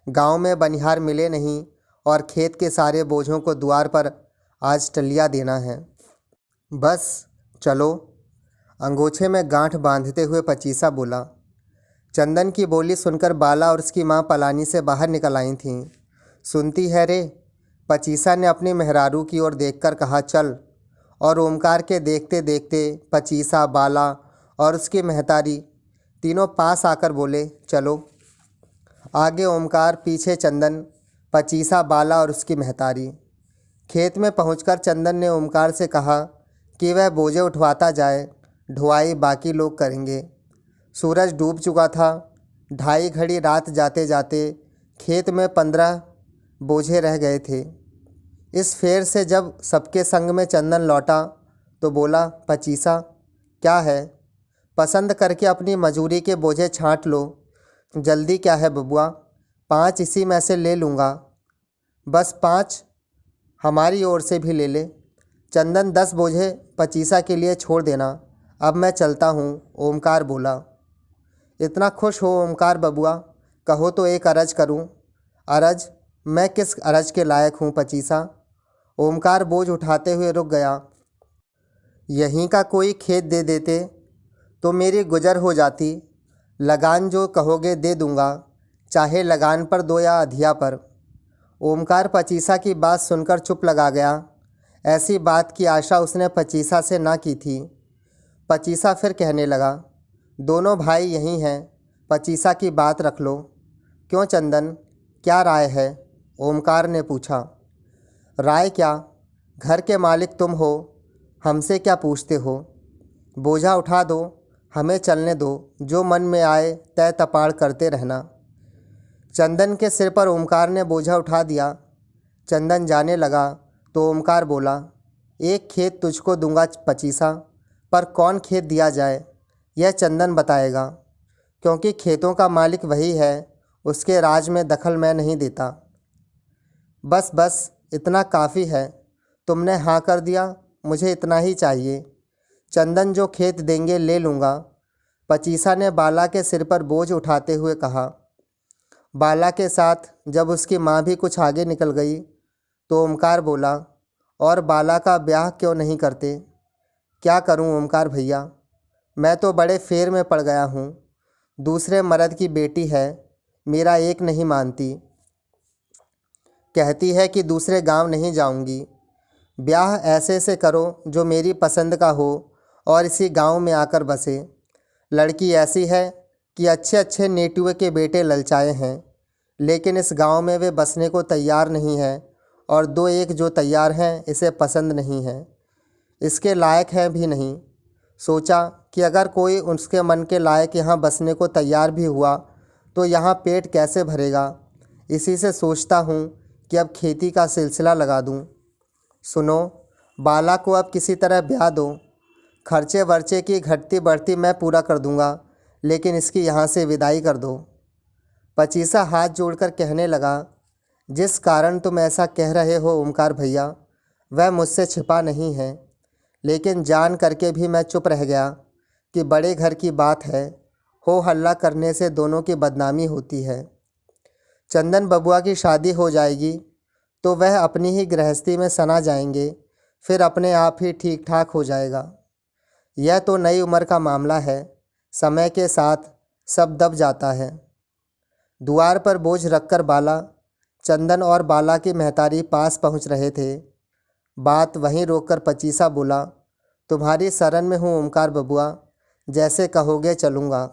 गांव में बनिहार मिले नहीं और खेत के सारे बोझों को द्वार पर आज टलिया देना है। बस चलो। अंगोछे में गांठ बांधते हुए पचीसा बोला। चंदन की बोली सुनकर बाला और उसकी माँ पलानी से बाहर निकल आई थीं। सुनती है रे? पचीसा ने अपनी मेहरारू की ओर देखकर कहा। चल। और ओमकार के देखते देखते पचीसा, बाला और उसकी महतारी तीनों पास आकर बोले, चलो। आगे ओमकार, पीछे चंदन, पचीसा, बाला और उसकी महतारी। खेत में पहुंचकर चंदन ने ओमकार से कहा कि वह बोझे उठवाता जाए, ढुआई बाकी लोग करेंगे। सूरज डूब चुका था। 2:30 घड़ी रात जाते जाते खेत में 15 बोझे रह गए थे। इस फेर से जब सबके संग में चंदन लौटा तो बोला, पचीसा क्या है? पसंद करके अपनी मजूरी के बोझे छांट लो। जल्दी क्या है बबुआ? 5 इसी में से ले लूँगा। बस 5 हमारी ओर से भी ले ले। चंदन 10 बोझे पचीसा के लिए छोड़ देना, अब मैं चलता हूँ, ओमकार बोला। इतना खुश हो ओमकार बबुआ, कहो तो एक अरज करूँ। अरज? मैं किस अरज के लायक हूँ पचीसा? ओमकार बोझ उठाते हुए रुक गया। यहीं का कोई खेत दे देते तो मेरी गुजर हो जाती। लगान जो कहोगे दे दूंगा, चाहे लगान पर दो या अधिया पर। ओमकार पचीसा की बात सुनकर चुप लगा गया। ऐसी बात की आशा उसने पचीसा से ना की थी। पचीसा फिर कहने लगा, दोनों भाई यहीं हैं, पचीसा की बात रख लो। क्यों चंदन, क्या राय है? ओमकार ने पूछा। राय क्या, घर के मालिक तुम हो, हमसे क्या पूछते हो? बोझा उठा दो, हमें चलने दो, जो मन में आए तय तपाड़ करते रहना। चंदन के सिर पर ओमकार ने बोझा उठा दिया। चंदन जाने लगा तो ओमकार बोला, एक खेत तुझको दूंगा पचीसा, पर कौन खेत दिया जाए यह चंदन बताएगा, क्योंकि खेतों का मालिक वही है, उसके राज में दखल मैं नहीं देता। बस बस, इतना काफ़ी है, तुमने हाँ कर दिया, मुझे इतना ही चाहिए। चंदन जो खेत देंगे ले लूँगा, पचीसा ने बाला के सिर पर बोझ उठाते हुए कहा। बाला के साथ जब उसकी माँ भी कुछ आगे निकल गई तो ओमकार बोला, और बाला का ब्याह क्यों नहीं करते? क्या करूं ओमकार भैया, मैं तो बड़े फेर में पड़ गया हूँ। दूसरे मर्द की बेटी है, मेरा एक नहीं मानती। कहती है कि दूसरे गांव नहीं जाऊंगी। ब्याह ऐसे से करो जो मेरी पसंद का हो और इसी गांव में आकर बसे। लड़की ऐसी है कि अच्छे अच्छे नेटुए के बेटे ललचाए हैं, लेकिन इस गांव में वे बसने को तैयार नहीं है, और दो एक जो तैयार हैं इसे पसंद नहीं है, इसके लायक है भी नहीं। सोचा कि अगर कोई उसके मन के लायक यहाँ बसने को तैयार भी हुआ तो यहाँ पेट कैसे भरेगा। इसी से सोचता हूँ कि अब खेती का सिलसिला लगा दूँ। सुनो, बाला को अब किसी तरह ब्याह दो, खर्चे वर्चे की घटती बढ़ती मैं पूरा कर दूँगा, लेकिन इसकी यहाँ से विदाई कर दो। पचीसा हाथ जोड़कर कहने लगा, जिस कारण तुम ऐसा कह रहे हो ओमकार भैया, वह मुझसे छिपा नहीं है, लेकिन जान करके भी मैं चुप रह गया कि बड़े घर की बात है, हो हल्ला करने से दोनों की बदनामी होती है। चंदन बबुआ की शादी हो जाएगी तो वह अपनी ही गृहस्थी में सना जाएंगे, फिर अपने आप ही ठीक ठाक हो जाएगा। यह तो नई उम्र का मामला है, समय के साथ सब दब जाता है। द्वार पर बोझ रखकर बाला, चंदन और बाला की महतारी पास पहुंच रहे थे। बात वहीं रोककर पचीसा बोला, तुम्हारी शरण में हूँ ओमकार बबुआ, जैसे कहोगे चलूँगा।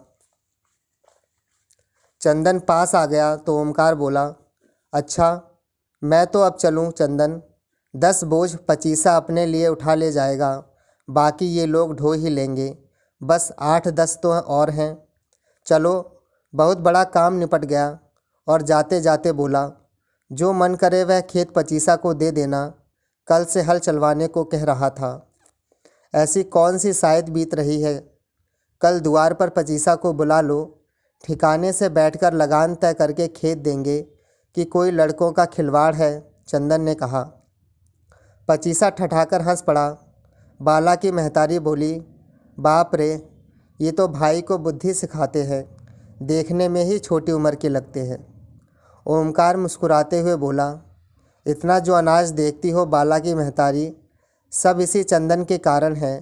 चंदन पास आ गया तो ओमकार बोला, अच्छा मैं तो अब चलूँ चंदन। 10 बोझ पचीसा अपने लिए उठा ले जाएगा, बाकी ये लोग ढो ही लेंगे, बस 8-10 तो और हैं। चलो, बहुत बड़ा काम निपट गया। और जाते जाते बोला, जो मन करे वह खेत पचीसा को दे देना, कल से हल चलवाने को कह रहा था। ऐसी कौन सी शायद बीत रही है, कल द्वार पर पचीसा को बुला लो, ठिकाने से बैठकर लगान तय करके खेत देंगे कि कोई लड़कों का खिलवाड़ है, चंदन ने कहा। पचीसा ठठाकर हंस पड़ा। बाला की महतारी बोली, बाप रे, ये तो भाई को बुद्धि सिखाते हैं, देखने में ही छोटी उम्र के लगते हैं। ओमकार मुस्कुराते हुए बोला, इतना जो अनाज देखती हो बाला की महतारी, सब इसी चंदन के कारण है।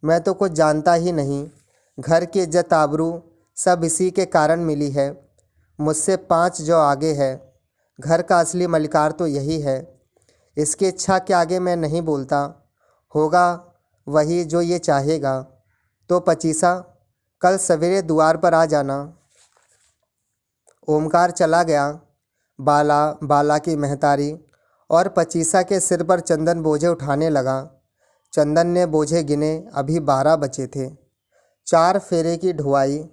मैं तो कुछ जानता ही नहीं, घर की इज्जत आबरू सब इसी के कारण मिली है। मुझसे 5 जो आगे है, घर का असली मलिकार तो यही है। इसकी इच्छा के आगे मैं नहीं बोलता, होगा वही जो ये चाहेगा। तो पचीसा, कल सवेरे द्वार पर आ जाना। ओमकार चला गया। बाला की महतारी और पचीसा के सिर पर चंदन बोझे उठाने लगा। चंदन ने बोझे गिने, अभी 12 बचे थे। 4 फेरे की ढुआई।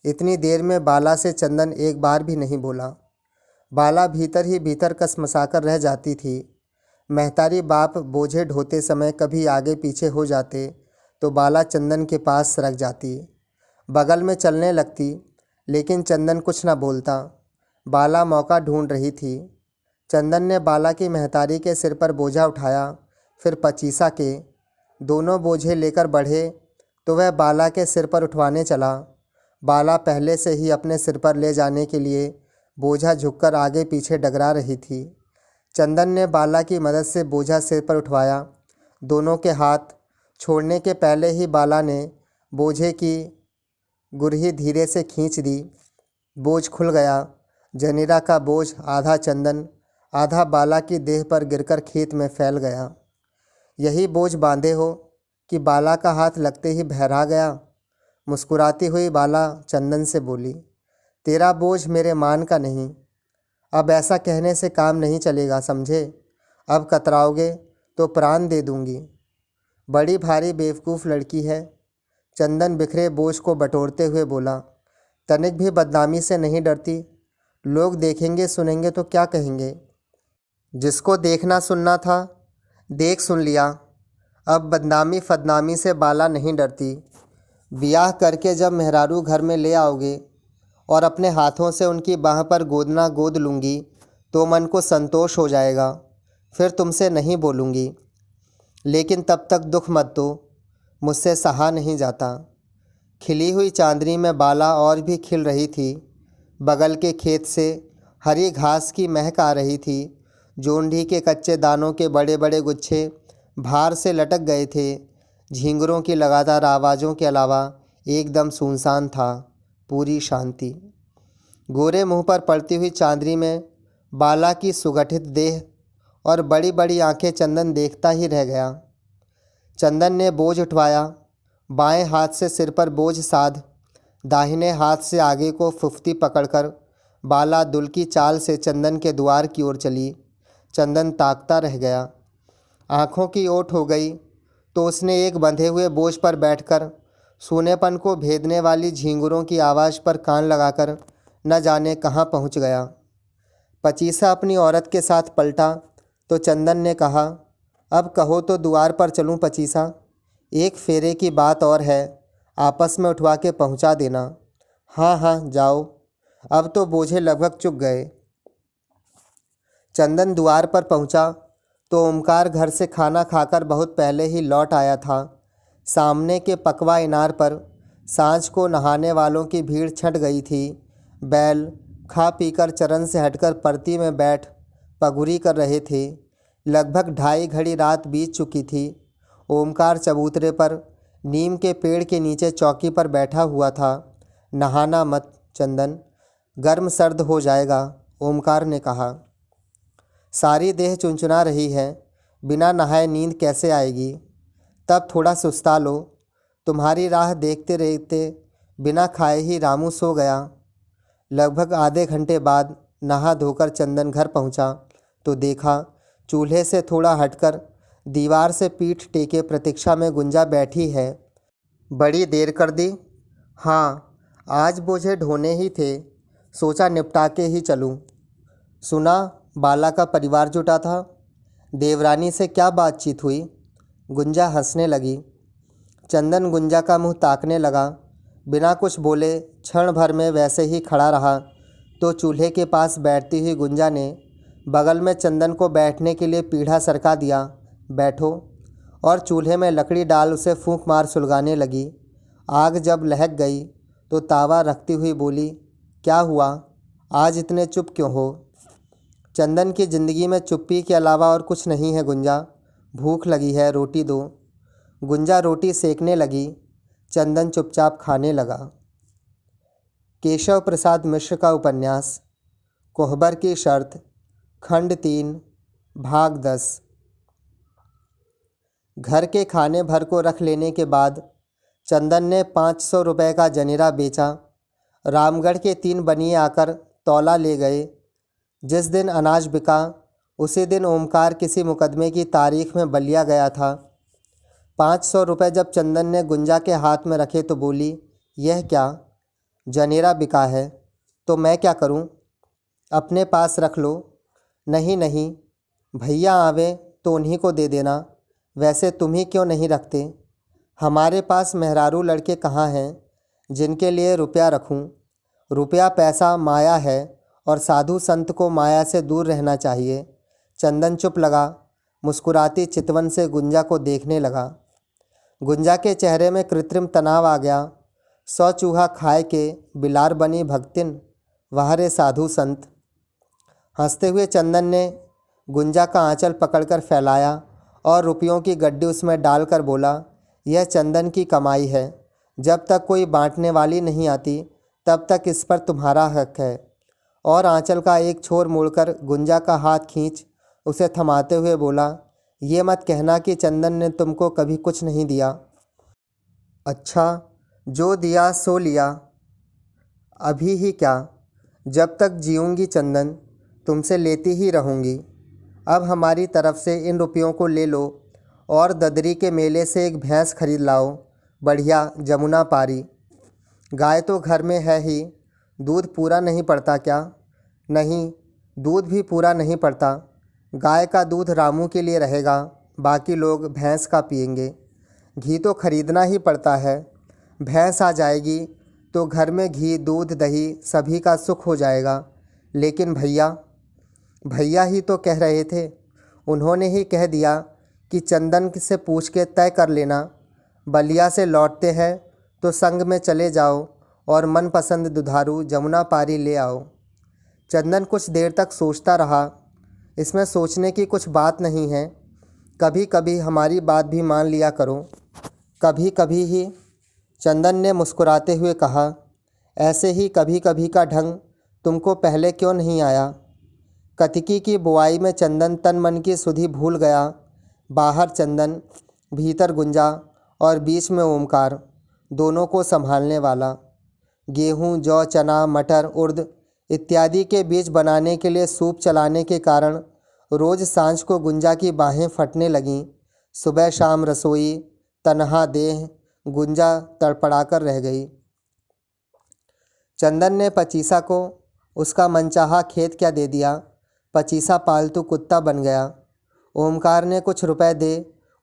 इतनी देर में बाला से चंदन एक बार भी नहीं बोला। बाला भीतर ही भीतर कसमसाकर रह जाती थी। महतारी बाप बोझे ढोते समय कभी आगे पीछे हो जाते तो बाला चंदन के पास सरक जाती, बगल में चलने लगती, लेकिन चंदन कुछ न बोलता। बाला मौका ढूंढ रही थी। चंदन ने बाला की महतारी के सिर पर बोझा उठाया, फिर पचीसा के। दोनों बोझे लेकर बढ़े तो वह बाला के सिर पर उठवाने चला। बाला पहले से ही अपने सिर पर ले जाने के लिए बोझा झुककर आगे पीछे डगरा रही थी। चंदन ने बाला की मदद से बोझा सिर पर उठवाया। दोनों के हाथ छोड़ने के पहले ही बाला ने बोझे की गुरही धीरे से खींच दी। बोझ खुल गया। जनीरा का बोझ आधा चंदन आधा बाला की देह पर गिरकर खेत में फैल गया। यही बोझ बांधे हो कि बाला का हाथ लगते ही बहरा गया। मुस्कुराती हुई बाला चंदन से बोली, तेरा बोझ मेरे मान का नहीं। अब ऐसा कहने से काम नहीं चलेगा, समझे? अब कतराओगे तो प्राण दे दूंगी। बड़ी भारी बेवकूफ़ लड़की है। चंदन बिखरे बोझ को बटोरते हुए बोला, तनिक भी बदनामी से नहीं डरती। लोग देखेंगे सुनेंगे तो क्या कहेंगे? जिसको देखना सुनना था देख सुन लिया। अब बदनामी फदनामी से बाला नहीं डरती। ब्याह करके जब मेहरारू घर में ले आओगे और अपने हाथों से उनकी बाह पर गोदना गोद लूँगी तो मन को संतोष हो जाएगा। फिर तुमसे नहीं बोलूँगी, लेकिन तब तक दुख मत दो, मुझसे सहा नहीं जाता। खिली हुई चांदनी में बाला और भी खिल रही थी। बगल के खेत से हरी घास की महक आ रही थी। जोंढी के कच्चे दानों के बड़े बड़े गुच्छे भार से लटक गए थे। झींगरों की लगातार आवाज़ों के अलावा एकदम सुनसान था, पूरी शांति। गोरे मुंह पर पड़ती हुई चांदनी में बाला की सुगठित देह और बड़ी बड़ी आंखें चंदन देखता ही रह गया। चंदन ने बोझ उठवाया। बाएं हाथ से सिर पर बोझ साध दाहिने हाथ से आगे को फुफ्ती पकड़कर बाला दुल की चाल से चंदन के द्वार की ओर चली। चंदन ताकता रह गया। आँखों की ओट हो गई तो उसने एक बंधे हुए बोझ पर बैठकर सूनेपन को भेदने वाली झींगुरों की आवाज़ पर कान लगाकर न जाने कहाँ पहुँच गया। पचीसा अपनी औरत के साथ पलटा तो चंदन ने कहा, अब कहो तो द्वार पर चलूँ पचीसा? एक फेरे की बात और है, आपस में उठवा के पहुँचा देना। हाँ हाँ जाओ, अब तो बोझे लगभग चुक गए। चंदन द्वार पर पहुँचा तो ओमकार घर से खाना खाकर बहुत पहले ही लौट आया था। सामने के पकवा इनार पर सांझ को नहाने वालों की भीड़ छट गई थी। बैल खा पीकर चरण से हटकर परती में बैठ पगुरी कर रहे थे। लगभग 2:30 घड़ी रात बीत चुकी थी। ओमकार चबूतरे पर नीम के पेड़ के नीचे चौकी पर बैठा हुआ था। नहाना मत चंदन, गर्म सर्द हो जाएगा, ओमकार ने कहा। सारी देह चुनचुना रही है, बिना नहाए नींद कैसे आएगी? तब थोड़ा सुस्ता लो। तुम्हारी राह देखते देखते बिना खाए ही रामू सो गया। लगभग आधे घंटे बाद नहा धोकर चंदन घर पहुंचा तो देखा चूल्हे से थोड़ा हटकर दीवार से पीठ टेके प्रतीक्षा में गुंजा बैठी है। बड़ी देर कर दी? हाँ, आज बोझे ढोने ही थे, सोचा निपटा के ही चलूँ। सुना बाला का परिवार जुटा था, देवरानी से क्या बातचीत हुई? गुंजा हंसने लगी। चंदन गुंजा का मुंह ताकने लगा। बिना कुछ बोले क्षण भर में वैसे ही खड़ा रहा तो चूल्हे के पास बैठती हुई गुंजा ने बगल में चंदन को बैठने के लिए पीढ़ा सरका दिया। बैठो। और चूल्हे में लकड़ी डाल उसे फूंक मार सुलगाने लगी। आग जब लहक गई तो तावा रखती हुई बोली, क्या हुआ, आज इतने चुप क्यों हो? चंदन की ज़िंदगी में चुप्पी के अलावा और कुछ नहीं है गुंजा। भूख लगी है, रोटी दो। गुंजा रोटी सेकने लगी। चंदन चुपचाप खाने लगा। केशव प्रसाद मिश्र का उपन्यास कोहबर की शर्त, खंड 3, भाग 10। घर के खाने भर को रख लेने के बाद चंदन ने 500 रुपये का जनेरा बेचा। रामगढ़ के 3 बनिए आकर तौला ले गए। जिस दिन अनाज बिका उसी दिन ओमकार किसी मुकदमे की तारीख में बलिया गया था। 500 रुपये जब चंदन ने गुंजा के हाथ में रखे तो बोली, यह क्या? जनेरा बिका है तो मैं क्या करूं? अपने पास रख लो। नहीं नहीं, भैया आवे तो उन्हीं को दे देना। वैसे तुम ही क्यों नहीं रखते? हमारे पास मेहरारू लड़के कहाँ हैं जिनके लिए रुपया रखूं? रुपया पैसा माया है और साधु संत को माया से दूर रहना चाहिए। चंदन चुप लगा। मुस्कुराती चितवन से गुंजा को देखने लगा। गुंजा के चेहरे में कृत्रिम तनाव आ गया। 100 चूहा खाए के बिलार बनी भक्तिन, वाह रे साधु संत। हंसते हुए चंदन ने गुंजा का आंचल पकड़कर फैलाया और रुपयों की गड्डी उसमें डालकर बोला, यह चंदन की कमाई है। जब तक कोई बांटने वाली नहीं आती तब तक इस पर तुम्हारा हक है। और आंचल का एक छोर मोड़कर गुंजा का हाथ खींच उसे थमाते हुए बोला, ये मत कहना कि चंदन ने तुमको कभी कुछ नहीं दिया। अच्छा, जो दिया सो लिया। अभी ही क्या, जब तक जीऊँगी चंदन तुमसे लेती ही रहूँगी। अब हमारी तरफ से इन रुपयों को ले लो और ददरी के मेले से एक भैंस खरीद लाओ, बढ़िया जमुना पारी। गाय तो घर में है ही, दूध पूरा नहीं पड़ता क्या? नहीं, दूध भी पूरा नहीं पड़ता। गाय का दूध रामू के लिए रहेगा, बाकी लोग भैंस का पिएंगे। घी तो खरीदना ही पड़ता है। भैंस आ जाएगी तो घर में घी दूध दही सभी का सुख हो जाएगा। लेकिन भैया ही तो कह रहे थे। उन्होंने ही कह दिया कि चंदन से पूछ के तय कर लेना। बलिया से लौटते हैं तो संग में चले जाओ और मनपसंद दुधारू जमुना पारी ले आओ। चंदन कुछ देर तक सोचता रहा। इसमें सोचने की कुछ बात नहीं है। कभी कभी हमारी बात भी मान लिया करो। कभी कभी ही, चंदन ने मुस्कुराते हुए कहा। ऐसे ही कभी कभी का ढंग तुमको पहले क्यों नहीं आया? कतिकी की बुआई में चंदन तन मन की सुधि भूल गया। बाहर चंदन, भीतर गुंजा और बीच में ओमकार, दोनों को संभालने वाला। गेहूँ, जौ, चना, मटर, उर्द इत्यादि के बीज बनाने के लिए सूप चलाने के कारण रोज़ सांझ को गुंजा की बाहें फटने लगीं। सुबह शाम रसोई, तनहा देह, गुंजा तड़पड़ाकर रह गई। चंदन ने पचीसा को उसका मनचाहा खेत क्या दे दिया। पचीसा पालतू कुत्ता बन गया। ओमकार ने कुछ रुपए दे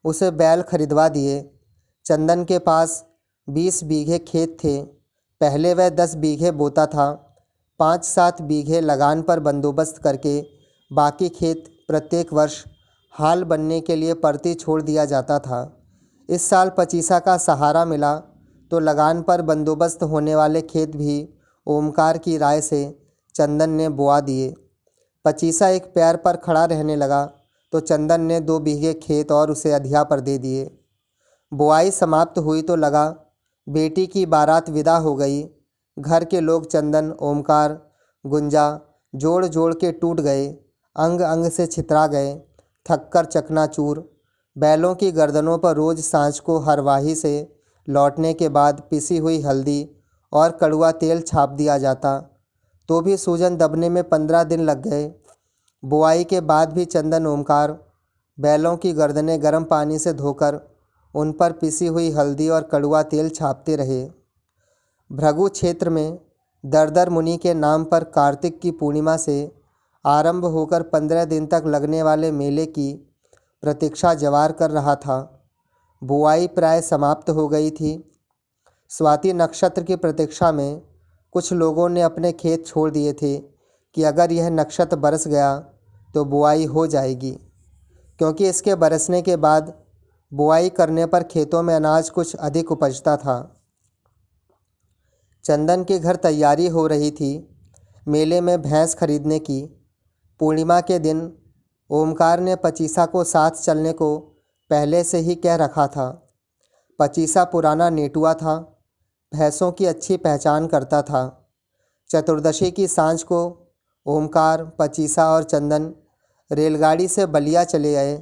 उसे बैल खरीदवा दिए। चंदन के पास 20 बीघे खेत थे। पहले वह 10 बीघे बोता था। 5-7 बीघे लगान पर बंदोबस्त करके बाकी खेत प्रत्येक वर्ष हाल बनने के लिए परती छोड़ दिया जाता था। इस साल पचीसा का सहारा मिला तो लगान पर बंदोबस्त होने वाले खेत भी ओमकार की राय से चंदन ने बोआ दिए। पचीसा एक पैर पर खड़ा रहने लगा तो चंदन ने 2 बीघे खेत और उसे अधिया पर दे दिए। बुआई समाप्त हुई तो लगा बेटी की बारात विदा हो गई। घर के लोग चंदन, ओमकार, गुंजा जोड़ जोड़ के टूट गए, अंग अंग से छितरा गए, थककर चकनाचूर। बैलों की गर्दनों पर रोज़ सांझ को हरवाही से लौटने के बाद पिसी हुई हल्दी और कड़वा तेल छाप दिया जाता, तो भी सूजन दबने में 15 दिन लग गए। बुआई के बाद भी चंदन, ओमकार बैलों की गर्दनें गर्म पानी से धोकर उन पर पिसी हुई हल्दी और कड़वा तेल छापते रहे। भृगु क्षेत्र में दरदर मुनि के नाम पर कार्तिक की पूर्णिमा से आरंभ होकर 15 दिन तक लगने वाले मेले की प्रतीक्षा जवार कर रहा था। बुआई प्राय समाप्त हो गई थी। स्वाति नक्षत्र की प्रतीक्षा में कुछ लोगों ने अपने खेत छोड़ दिए थे कि अगर यह नक्षत्र बरस गया तो बुआई हो जाएगी, क्योंकि इसके बरसने के बाद बुआई करने पर खेतों में अनाज कुछ अधिक उपजता था। चंदन के घर तैयारी हो रही थी मेले में भैंस खरीदने की। पूर्णिमा के दिन ओमकार ने पचीसा को साथ चलने को पहले से ही कह रखा था। पचीसा पुराना नेटुआ था, भैंसों की अच्छी पहचान करता था। चतुर्दशी की सांझ को ओमकार, पचीसा और चंदन रेलगाड़ी से बलिया चले गए।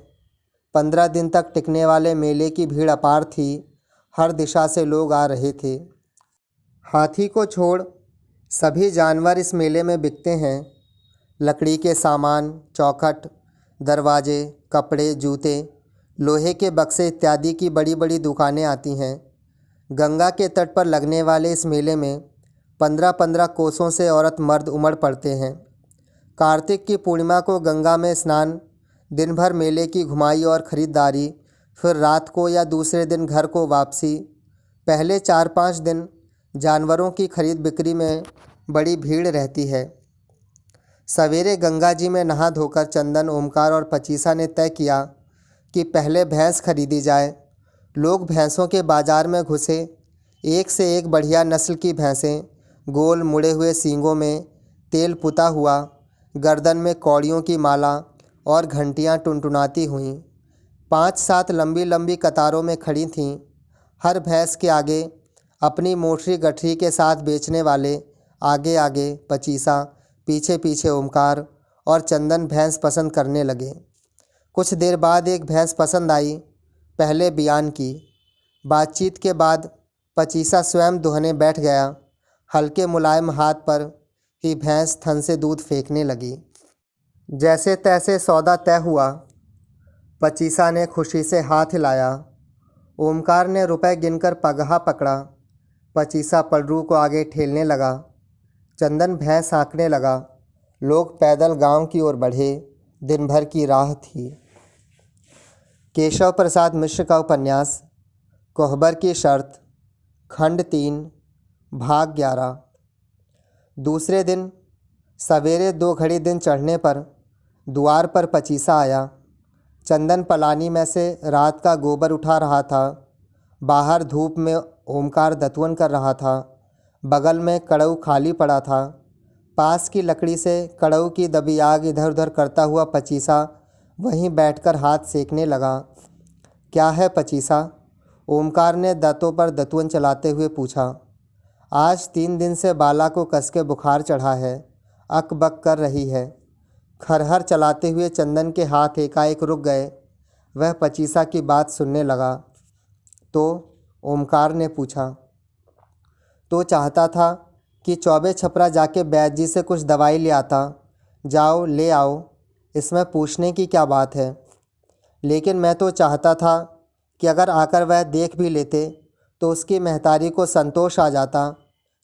15 दिन तक टिकने वाले मेले की भीड़ अपार थी। हर दिशा से लोग आ रहे थे। हाथी को छोड़ सभी जानवर इस मेले में बिकते हैं। लकड़ी के सामान, चौखट, दरवाजे, कपड़े, जूते, लोहे के बक्से इत्यादि की बड़ी बड़ी दुकानें आती हैं। गंगा के तट पर लगने वाले इस मेले में 15-15 कोसों से औरत मर्द उमड़ पड़ते हैं। कार्तिक की पूर्णिमा को गंगा में स्नान, दिन भर मेले की घुमाई और ख़रीदारी, फिर रात को या दूसरे दिन घर को वापसी। पहले 4-5 दिन जानवरों की खरीद बिक्री में बड़ी भीड़ रहती है। सवेरे गंगा जी में नहा धोकर चंदन, ओमकार और पचीसा ने तय किया कि पहले भैंस खरीदी जाए। लोग भैंसों के बाज़ार में घुसे। एक से एक बढ़िया नस्ल की भैंसें, गोल मुड़े हुए सींगों में तेल पुता हुआ, गर्दन में कौड़ियों की माला और घंटियां टुनटुनाती हुईं, 5-7 लंबी लंबी कतारों में खड़ी थीं। हर भैंस के आगे अपनी मोटरी गठरी के साथ बेचने वाले, आगे आगे पचीसा, पीछे पीछे ओमकार और चंदन भैंस पसंद करने लगे। कुछ देर बाद एक भैंस पसंद आई। पहले बयान की। बातचीत के बाद पचीसा स्वयं दुहने बैठ गया। हल्के मुलायम हाथ पर ही भैंस थन से दूध फेंकने लगी। जैसे तैसे सौदा तय हुआ। पचीसा ने खुशी से हाथ हिलाया। ओमकार ने रुपए गिनकर पगहा पकड़ा। पचीसा पलरू को आगे ठेलने लगा। चंदन भैंस हाँकने लगा। लोग पैदल गांव की ओर बढ़े। दिन भर की राह थी। केशव प्रसाद मिश्र का उपन्यास कोहबर की शर्त, खंड 3, भाग 11। दूसरे दिन सवेरे 2 घड़ी दिन चढ़ने पर द्वार पर पचीसा आया। चंदन पलानी में से रात का गोबर उठा रहा था। बाहर धूप में ओमकार दतवन कर रहा था। बगल में कड़ऊ खाली पड़ा था। पास की लकड़ी से कड़ऊ की दबी आग इधर उधर करता हुआ पचीसा वहीं बैठकर हाथ सेकने लगा। क्या है पचीसा? ओमकार ने दांतों पर दतवन चलाते हुए पूछा। आज 3 दिन से बाला को कस के बुखार चढ़ा है। अकबक कर रही है। खरहर चलाते हुए चंदन के हाथ एकाएक रुक गए। वह पचीसा की बात सुनने लगा। तो ओमकार ने पूछा। तो चाहता था कि चौबे छपरा जाके वैद्य जी से कुछ दवाई ले आता। जाओ ले आओ, इसमें पूछने की क्या बात है। लेकिन मैं तो चाहता था कि अगर आकर वह देख भी लेते तो उसकी महतारी को संतोष आ जाता।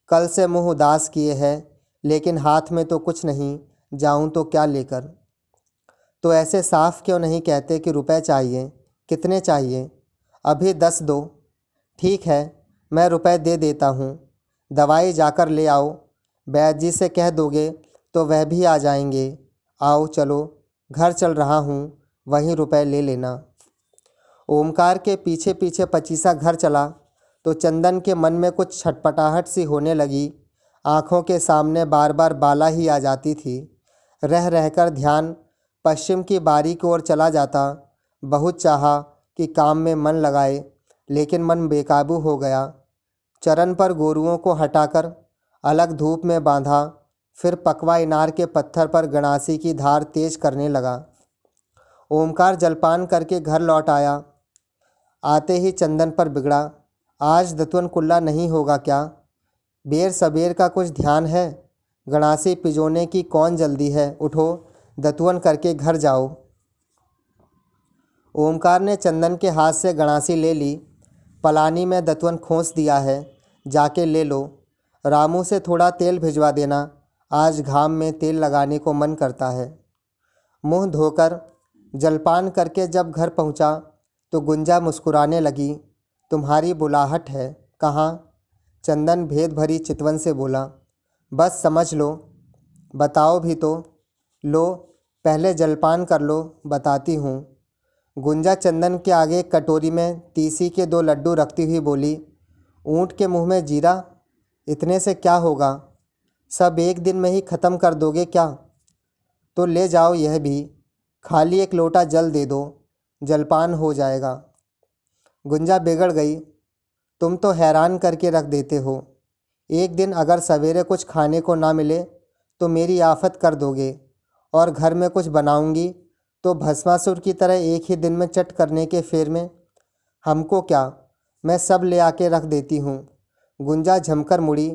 कल से मुँह उदास किए है, लेकिन हाथ में तो कुछ नहीं। जाऊं तो क्या लेकर? तो ऐसे साफ क्यों नहीं कहते कि रुपए चाहिए? कितने चाहिए? अभी 10 दो। ठीक है, मैं रुपए दे देता हूँ। दवाई जाकर ले आओ। वैद्य जी से कह दोगे तो वह भी आ जाएंगे। आओ चलो, घर चल रहा हूँ, वहीं रुपए ले लेना। ओमकार के पीछे पीछे पचीसा घर चला तो चंदन के मन में कुछ छटपटाहट सी होने लगी। आँखों के सामने बार बार बाला ही आ जाती थी। रह रहकर ध्यान पश्चिम की बारी की ओर चला जाता। बहुत चाहा कि काम में मन लगाए, लेकिन मन बेकाबू हो गया। चरण पर गोरुओं को हटाकर अलग धूप में बांधा। फिर पकवा इनार के पत्थर पर गणासी की धार तेज करने लगा। ओमकार जलपान करके घर लौट आया। आते ही चंदन पर बिगड़ा। आज दतवन कुल्ला नहीं होगा क्या? बेर सबेर का कुछ ध्यान है? गणासी पिजोने की कौन जल्दी है? उठो, दतवन करके घर जाओ। ओमकार ने चंदन के हाथ से गणासी ले ली। पलानी में दतवन खोस दिया है, जाके ले लो। रामू से थोड़ा तेल भिजवा देना, आज घाम में तेल लगाने को मन करता है। मुंह धोकर जलपान करके जब घर पहुंचा तो गुंजा मुस्कुराने लगी। तुम्हारी बुलाहट है। कहाँ? चंदन भेद भरी चितवन से बोला। बस समझ लो। बताओ भी तो। लो, पहले जलपान कर लो, बताती हूँ। गुंजा चंदन के आगे एक कटोरी में तीसी के 2 लड्डू रखती हुई बोली। ऊँट के मुंह में जीरा? इतने से क्या होगा? सब एक दिन में ही ख़त्म कर दोगे क्या? तो ले जाओ यह भी। खाली 1 लोटा जल दे दो, जलपान हो जाएगा। गुंजा बिगड़ गई। तुम तो हैरान करके रख देते हो। एक दिन अगर सवेरे कुछ खाने को ना मिले तो मेरी आफत कर दोगे, और घर में कुछ बनाऊंगी तो भस्मासुर की तरह एक ही दिन में चट करने के फेर में। हमको क्या, मैं सब ले आके रख देती हूँ। गुंजा झमकर मुड़ी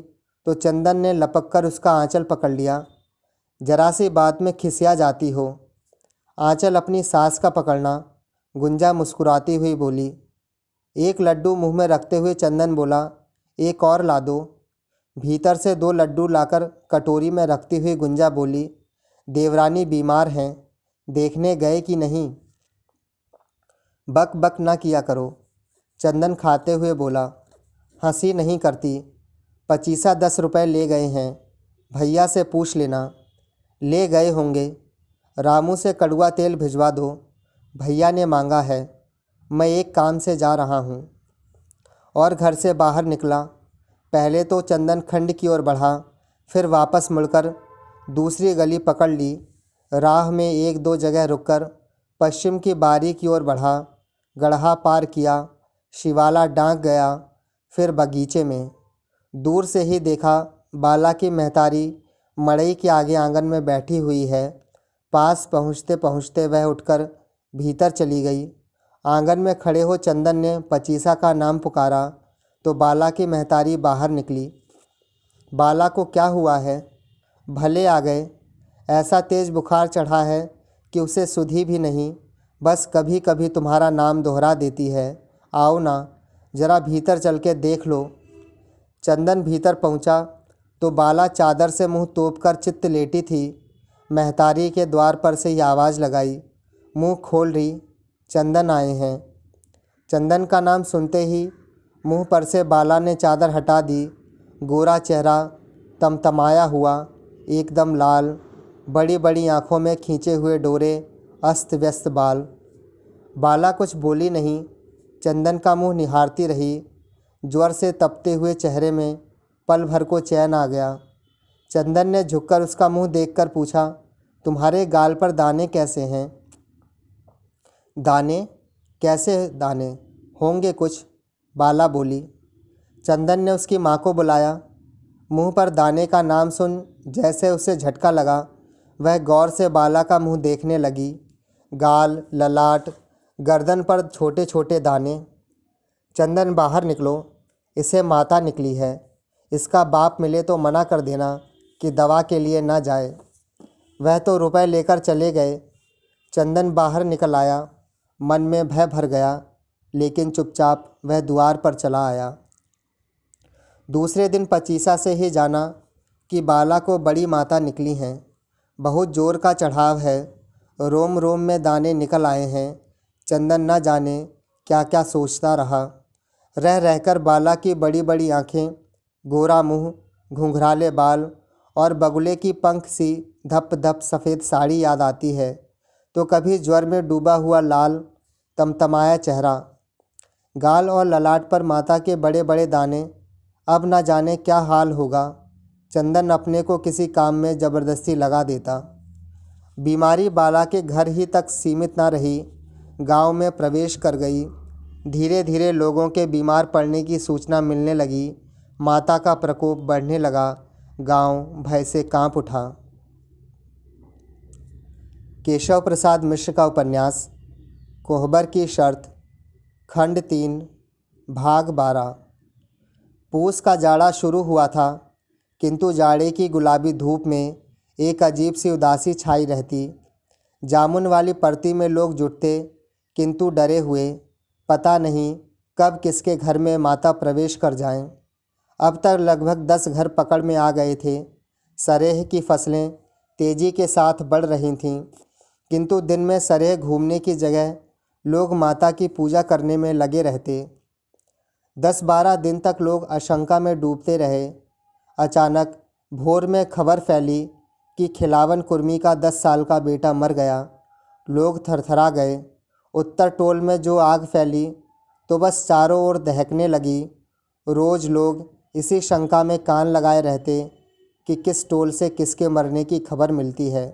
तो चंदन ने लपक कर उसका आंचल पकड़ लिया। जरा सी बात में खिसिया जाती हो। आंचल अपनी सास का पकड़ना। गुंजा मुस्कुराती हुई बोली। 1 लड्डू मुंह में रखते हुए चंदन बोला। एक और ला दो। भीतर से 2 लड्डू लाकर कटोरी में रखती हुई गुंजा बोली। देवरानी बीमार हैं, देखने गए कि नहीं? बक बक ना किया करो। चंदन खाते हुए बोला। हंसी नहीं करती। पचीसा 10 रुपये ले गए हैं, भैया से पूछ लेना। ले गए होंगे। रामू से कड़वा तेल भिजवा दो। भैया ने मांगा है, मैं एक काम से जा रहा हूँ। और घर से बाहर निकला। पहले तो चंदन खंड की ओर बढ़ा, फिर वापस मुड़कर दूसरी गली पकड़ ली। राह में एक दो जगह रुककर पश्चिम की बारी की ओर बढ़ा। गढ़ा पार किया, शिवाला डांक गया, फिर बगीचे में। दूर से ही देखा बाला की महतारी मड़ई के आगे आंगन में बैठी हुई है। पास पहुँचते पहुँचते वह उठकर भीतर चली गई। आंगन में खड़े हो चंदन ने पचीसा का नाम पुकारा तो बाला की महतारी बाहर निकली। बाला को क्या हुआ है? भले आ गए। ऐसा तेज बुखार चढ़ा है कि उसे सुधी भी नहीं, बस कभी कभी तुम्हारा नाम दोहरा देती है। आओ ना, जरा भीतर चल के देख लो। चंदन भीतर पहुंचा तो बाला चादर से मुंह तोपकर चित्त लेटी थी। महतारी के द्वार पर से ही आवाज़ लगाई, मुंह खोल रही, चंदन आए हैं। चंदन का नाम सुनते ही मुंह पर से बाला ने चादर हटा दी। गोरा चेहरा तमतमाया हुआ, एकदम लाल, बड़ी बड़ी आँखों में खींचे हुए डोरे, अस्त व्यस्त बाल। बाला कुछ बोली नहीं, चंदन का मुंह निहारती रही। ज्वर से तपते हुए चेहरे में पल भर को चैन आ गया। चंदन ने झुककर उसका मुंह देखकर पूछा, तुम्हारे गाल पर दाने कैसे हैं? दाने? कैसे दाने? होंगे कुछ, बाला बोली। चंदन ने उसकी माँ को बुलाया। मुंह पर दाने का नाम सुन जैसे उसे झटका लगा, वह गौर से बाला का मुंह देखने लगी। गाल, ललाट, गर्दन पर छोटे छोटे दाने। चंदन, बाहर निकलो, इसे माता निकली है। इसका बाप मिले तो मना कर देना कि दवा के लिए न जाए। वह तो रुपए लेकर चले गए। चंदन बाहर निकल आया। मन में भय भर गया, लेकिन चुपचाप वह द्वार पर चला आया। दूसरे दिन पचीसा से ही जाना कि बाला को बड़ी माता निकली हैं। बहुत जोर का चढ़ाव है, रोम रोम में दाने निकल आए हैं। चंदन न जाने क्या क्या सोचता रहा। रह रहकर बाला की बड़ी बड़ी आँखें, गोरा मुँह, घुंघराले बाल और बगुले की पंख सी धप धप सफ़ेद साड़ी याद आती है, तो कभी ज्वर में डूबा हुआ लाल तमतमाया चेहरा। गाल और ललाट पर माता के बड़े बड़े दाने। अब न जाने क्या हाल होगा। चंदन अपने को किसी काम में ज़बरदस्ती लगा देता। बीमारी बाला के घर ही तक सीमित न रही, गांव में प्रवेश कर गई। धीरे धीरे लोगों के बीमार पड़ने की सूचना मिलने लगी। माता का प्रकोप बढ़ने लगा। गांव भय से कांप उठा। केशव प्रसाद मिश्र का उपन्यास कोहबर की शर्त, खंड 3, भाग 12। पूस का जाड़ा शुरू हुआ था, किंतु जाड़े की गुलाबी धूप में एक अजीब सी उदासी छाई रहती। जामुन वाली परती में लोग जुटते, किंतु डरे हुए, पता नहीं कब किसके घर में माता प्रवेश कर जाएं। अब तक लगभग 10 घर पकड़ में आ गए थे। सरेह की फसलें तेज़ी के साथ बढ़ रही थीं, किंतु दिन में सरेह घूमने की जगह लोग माता की पूजा करने में लगे रहते। 10-12 दिन तक लोग आशंका में डूबते रहे। अचानक भोर में खबर फैली कि खिलावन कुर्मी का 10 साल का बेटा मर गया। लोग थरथरा गए। उत्तर टोल में जो आग फैली तो बस चारों ओर दहकने लगी। रोज़ लोग इसी शंका में कान लगाए रहते कि किस टोल से किसके मरने की खबर मिलती है।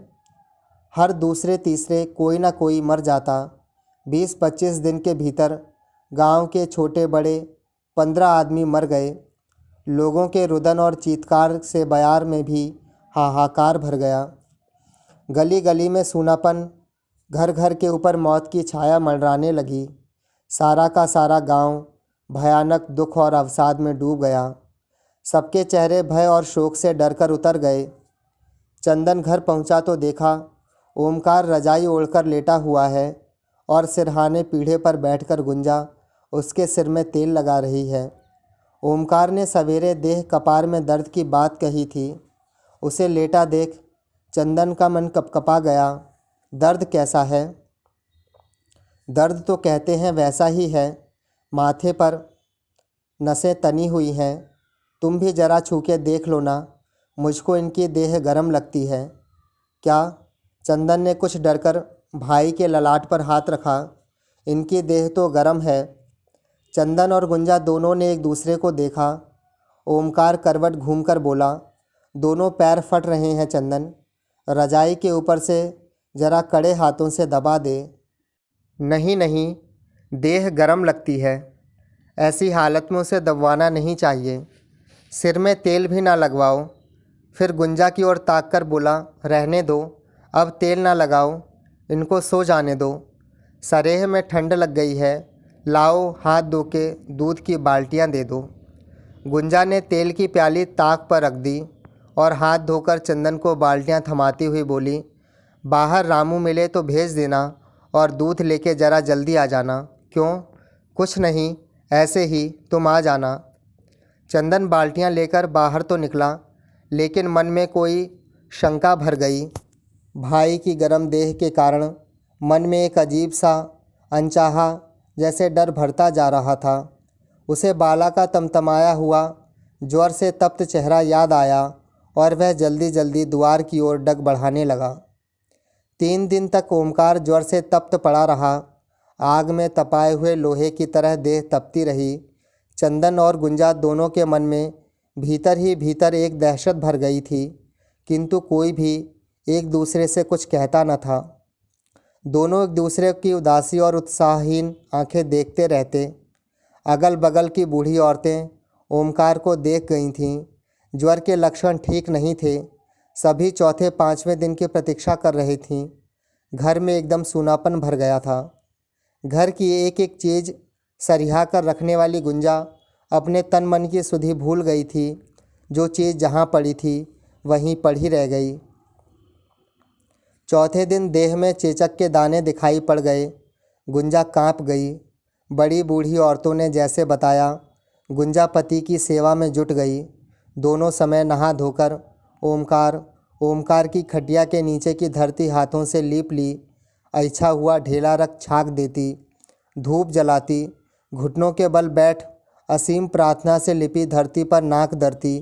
हर दूसरे तीसरे कोई ना कोई मर जाता। 20-25 दिन के भीतर गांव के छोटे बड़े 15 आदमी मर गए। लोगों के रुदन और चीत्कार से बयार में भी हाहाकार भर गया। गली गली में सूनापन, घर घर के ऊपर मौत की छाया मंडराने लगी। सारा का सारा गांव भयानक दुख और अवसाद में डूब गया। सबके चेहरे भय और शोक से डरकर उतर गए। चंदन घर पहुंचा तो देखा ओमकार रजाई ओढ़कर लेटा हुआ है और सिरहाने पीढ़े पर बैठकर गुंजा उसके सिर में तेल लगा रही है। ओमकार ने सवेरे देह कपार में दर्द की बात कही थी। उसे लेटा देख चंदन का मन कपकपा गया। दर्द कैसा है? दर्द तो कहते हैं वैसा ही है। माथे पर नसें तनी हुई हैं। तुम भी जरा छू के देख लो ना, मुझको इनकी देह गरम लगती है। क्या? चंदन ने कुछ डरकर भाई के ललाट पर हाथ रखा। इनकी देह तो गर्म है। चंदन और गुंजा दोनों ने एक दूसरे को देखा। ओमकार करवट घूमकर बोला, दोनों पैर फट रहे हैं चंदन, रजाई के ऊपर से जरा कड़े हाथों से दबा दे। नहीं नहीं, देह गर्म लगती है, ऐसी हालत में उसे दबवाना नहीं चाहिए। सिर में तेल भी ना लगवाओ। फिर गुंजा की ओर ताक कर बोला, रहने दो, अब तेल ना लगाओ, इनको सो जाने दो। सरेह में ठंड लग गई है, लाओ हाथ धो के दूध की बाल्टियाँ दे दो। गुंजा ने तेल की प्याली ताक पर रख दी और हाथ धोकर चंदन को बाल्टियाँ थमाती हुई बोली, बाहर रामू मिले तो भेज देना और दूध लेके ज़रा जल्दी आ जाना। क्यों? कुछ नहीं, ऐसे ही, तुम आ जाना। चंदन बाल्टियाँ लेकर बाहर तो निकला, लेकिन मन में कोई शंका भर गई। भाई की गर्म देह के कारण मन में एक अजीब सा अनचाहा जैसे डर भरता जा रहा था। उसे बाला का तमतमाया हुआ ज्वर से तप्त चेहरा याद आया और वह जल्दी जल्दी द्वार की ओर डग बढ़ाने लगा। 3 दिन तक ओमकार ज्वर से तप्त पड़ा रहा। आग में तपाए हुए लोहे की तरह देह तपती रही। चंदन और गुंजा दोनों के मन में भीतर ही भीतर एक दहशत भर गई थी, किंतु कोई भी एक दूसरे से कुछ कहता न था। दोनों एक दूसरे की उदासी और उत्साहहीन आंखें देखते रहते। अगल बगल की बूढ़ी औरतें ओमकार को देख गई थीं। ज्वर के लक्षण ठीक नहीं थे। सभी चौथे पाँचवें दिन की प्रतीक्षा कर रही थीं। घर में एकदम सूनापन भर गया था। घर की एक एक चीज़ सरिहा कर रखने वाली गुंजा अपने तन मन की सुधि भूल गई थी। जो चीज़ जहाँ पड़ी थी वहीं पड़ी रह गई। चौथे दिन देह में चेचक के दाने दिखाई पड़ गए। गुंजा कांप गई। बड़ी बूढ़ी औरतों ने जैसे बताया, गुंजा पति की सेवा में जुट गई। दोनों समय नहा धोकर ओमकार की खटिया के नीचे की धरती हाथों से लीप ली। ऐछा हुआ ढेला रख छाक देती, धूप जलाती, घुटनों के बल बैठ असीम प्रार्थना से लिपी धरती पर नाक धरती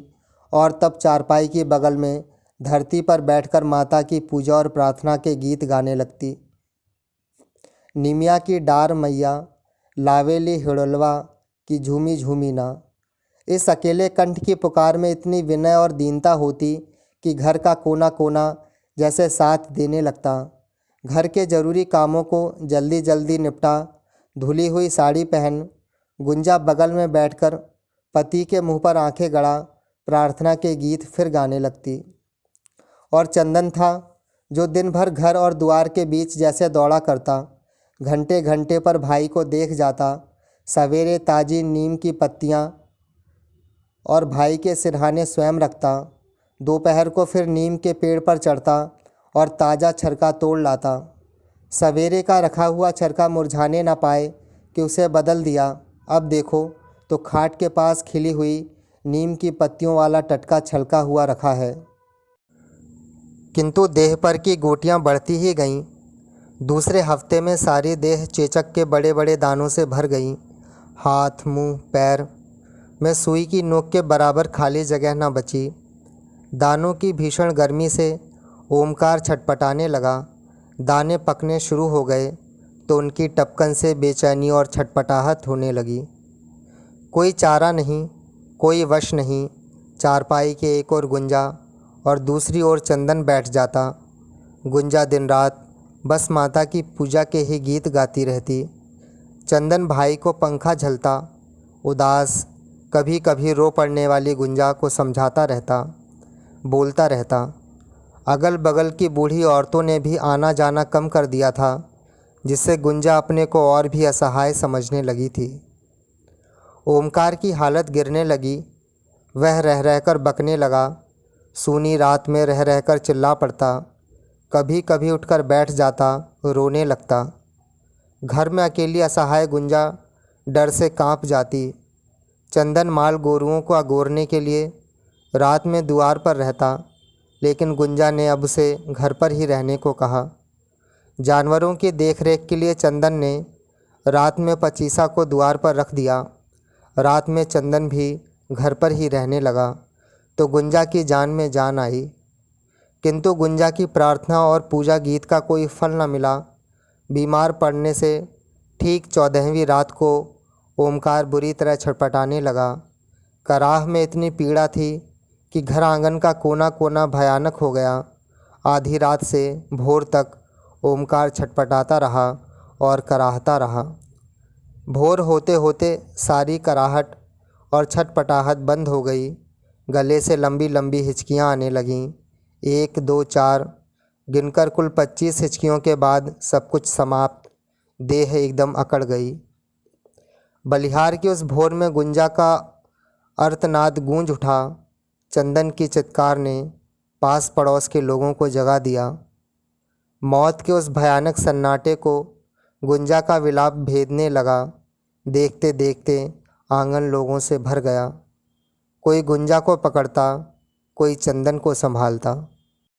और तब चारपाई की बगल में धरती पर बैठकर माता की पूजा और प्रार्थना के गीत गाने लगती। निमिया की डार मैया लावेली हिड़लवा की झूमी झूमी ना। इस अकेले कंठ की पुकार में इतनी विनय और दीनता होती कि घर का कोना कोना जैसे साथ देने लगता। घर के जरूरी कामों को जल्दी जल्दी निपटा धुली हुई साड़ी पहन गुंजा बगल में बैठकर पति के मुंह पर आंखें गड़ा प्रार्थना के गीत फिर गाने लगती। और चंदन था जो दिन भर घर और द्वार के बीच जैसे दौड़ा करता। घंटे घंटे पर भाई को देख जाता। सवेरे ताजी नीम की पत्तियाँ और भाई के सिरहाने स्वयं रखता। दोपहर को फिर नीम के पेड़ पर चढ़ता और ताज़ा छरका तोड़ लाता। सवेरे का रखा हुआ छरका मुरझाने न पाए कि उसे बदल दिया। अब देखो तो खाट के पास खिली हुई नीम की पत्तियों वाला टटका छलका हुआ रखा है। किंतु देह पर की गोटियां बढ़ती ही गईं। दूसरे हफ्ते में सारी देह चेचक के बड़े बड़े दानों से भर गई। हाथ, मुंह, पैर में सुई की नोक के बराबर खाली जगह न बची। दानों की भीषण गर्मी से ओमकार छटपटाने लगा। दाने पकने शुरू हो गए तो उनकी टपकन से बेचैनी और छटपटाहट होने लगी। कोई चारा नहीं, कोई वश नहीं। चारपाई के एक ओर गुंजा और दूसरी ओर चंदन बैठ जाता। गुंजा दिन रात बस माता की पूजा के ही गीत गाती रहती। चंदन भाई को पंखा झलता, उदास, कभी कभी रो पड़ने वाली गुंजा को समझाता रहता, बोलता रहता। अगल बगल की बूढ़ी औरतों ने भी आना जाना कम कर दिया था, जिससे गुंजा अपने को और भी असहाय समझने लगी थी। ओमकार की हालत गिरने लगी। वह रह रहकर बकने लगा। सूनी रात में रह रहकर चिल्ला पड़ता। कभी कभी उठकर बैठ जाता, रोने लगता। घर में अकेली असहाय गुंजा डर से कांप जाती। चंदन माल गोरुओं को अगोरने के लिए रात में द्वार पर रहता, लेकिन गुंजा ने अब उसे घर पर ही रहने को कहा। जानवरों की देखरेख के लिए चंदन ने रात में पचीसा को द्वार पर रख दिया। रात में चंदन भी घर पर ही रहने लगा तो गुंजा की जान में जान आई। किंतु गुंजा की प्रार्थना और पूजा गीत का कोई फल न मिला। बीमार पड़ने से ठीक 14वीं रात को ओमकार बुरी तरह छटपटाने लगा। कराह में इतनी पीड़ा थी कि घर आंगन का कोना कोना भयानक हो गया। आधी रात से भोर तक ओमकार छटपटाता रहा और कराहता रहा। भोर होते होते सारी कराहट और छटपटाहट बंद हो गई। गले से लंबी लंबी हिचकियाँ आने लगीं। 1 2 4 गिनकर कुल 25 हिचकियों के बाद सब कुछ समाप्त। देह एकदम अकड़ गई। बलिहार की उस भोर में गुंजा का अर्तनाद गूंज उठा। चंदन की चित्कार ने पास पड़ोस के लोगों को जगा दिया। मौत के उस भयानक सन्नाटे को गुंजा का विलाप भेदने लगा। देखते देखते आंगन लोगों से भर गया। कोई गुंजा को पकड़ता, कोई चंदन को संभालता।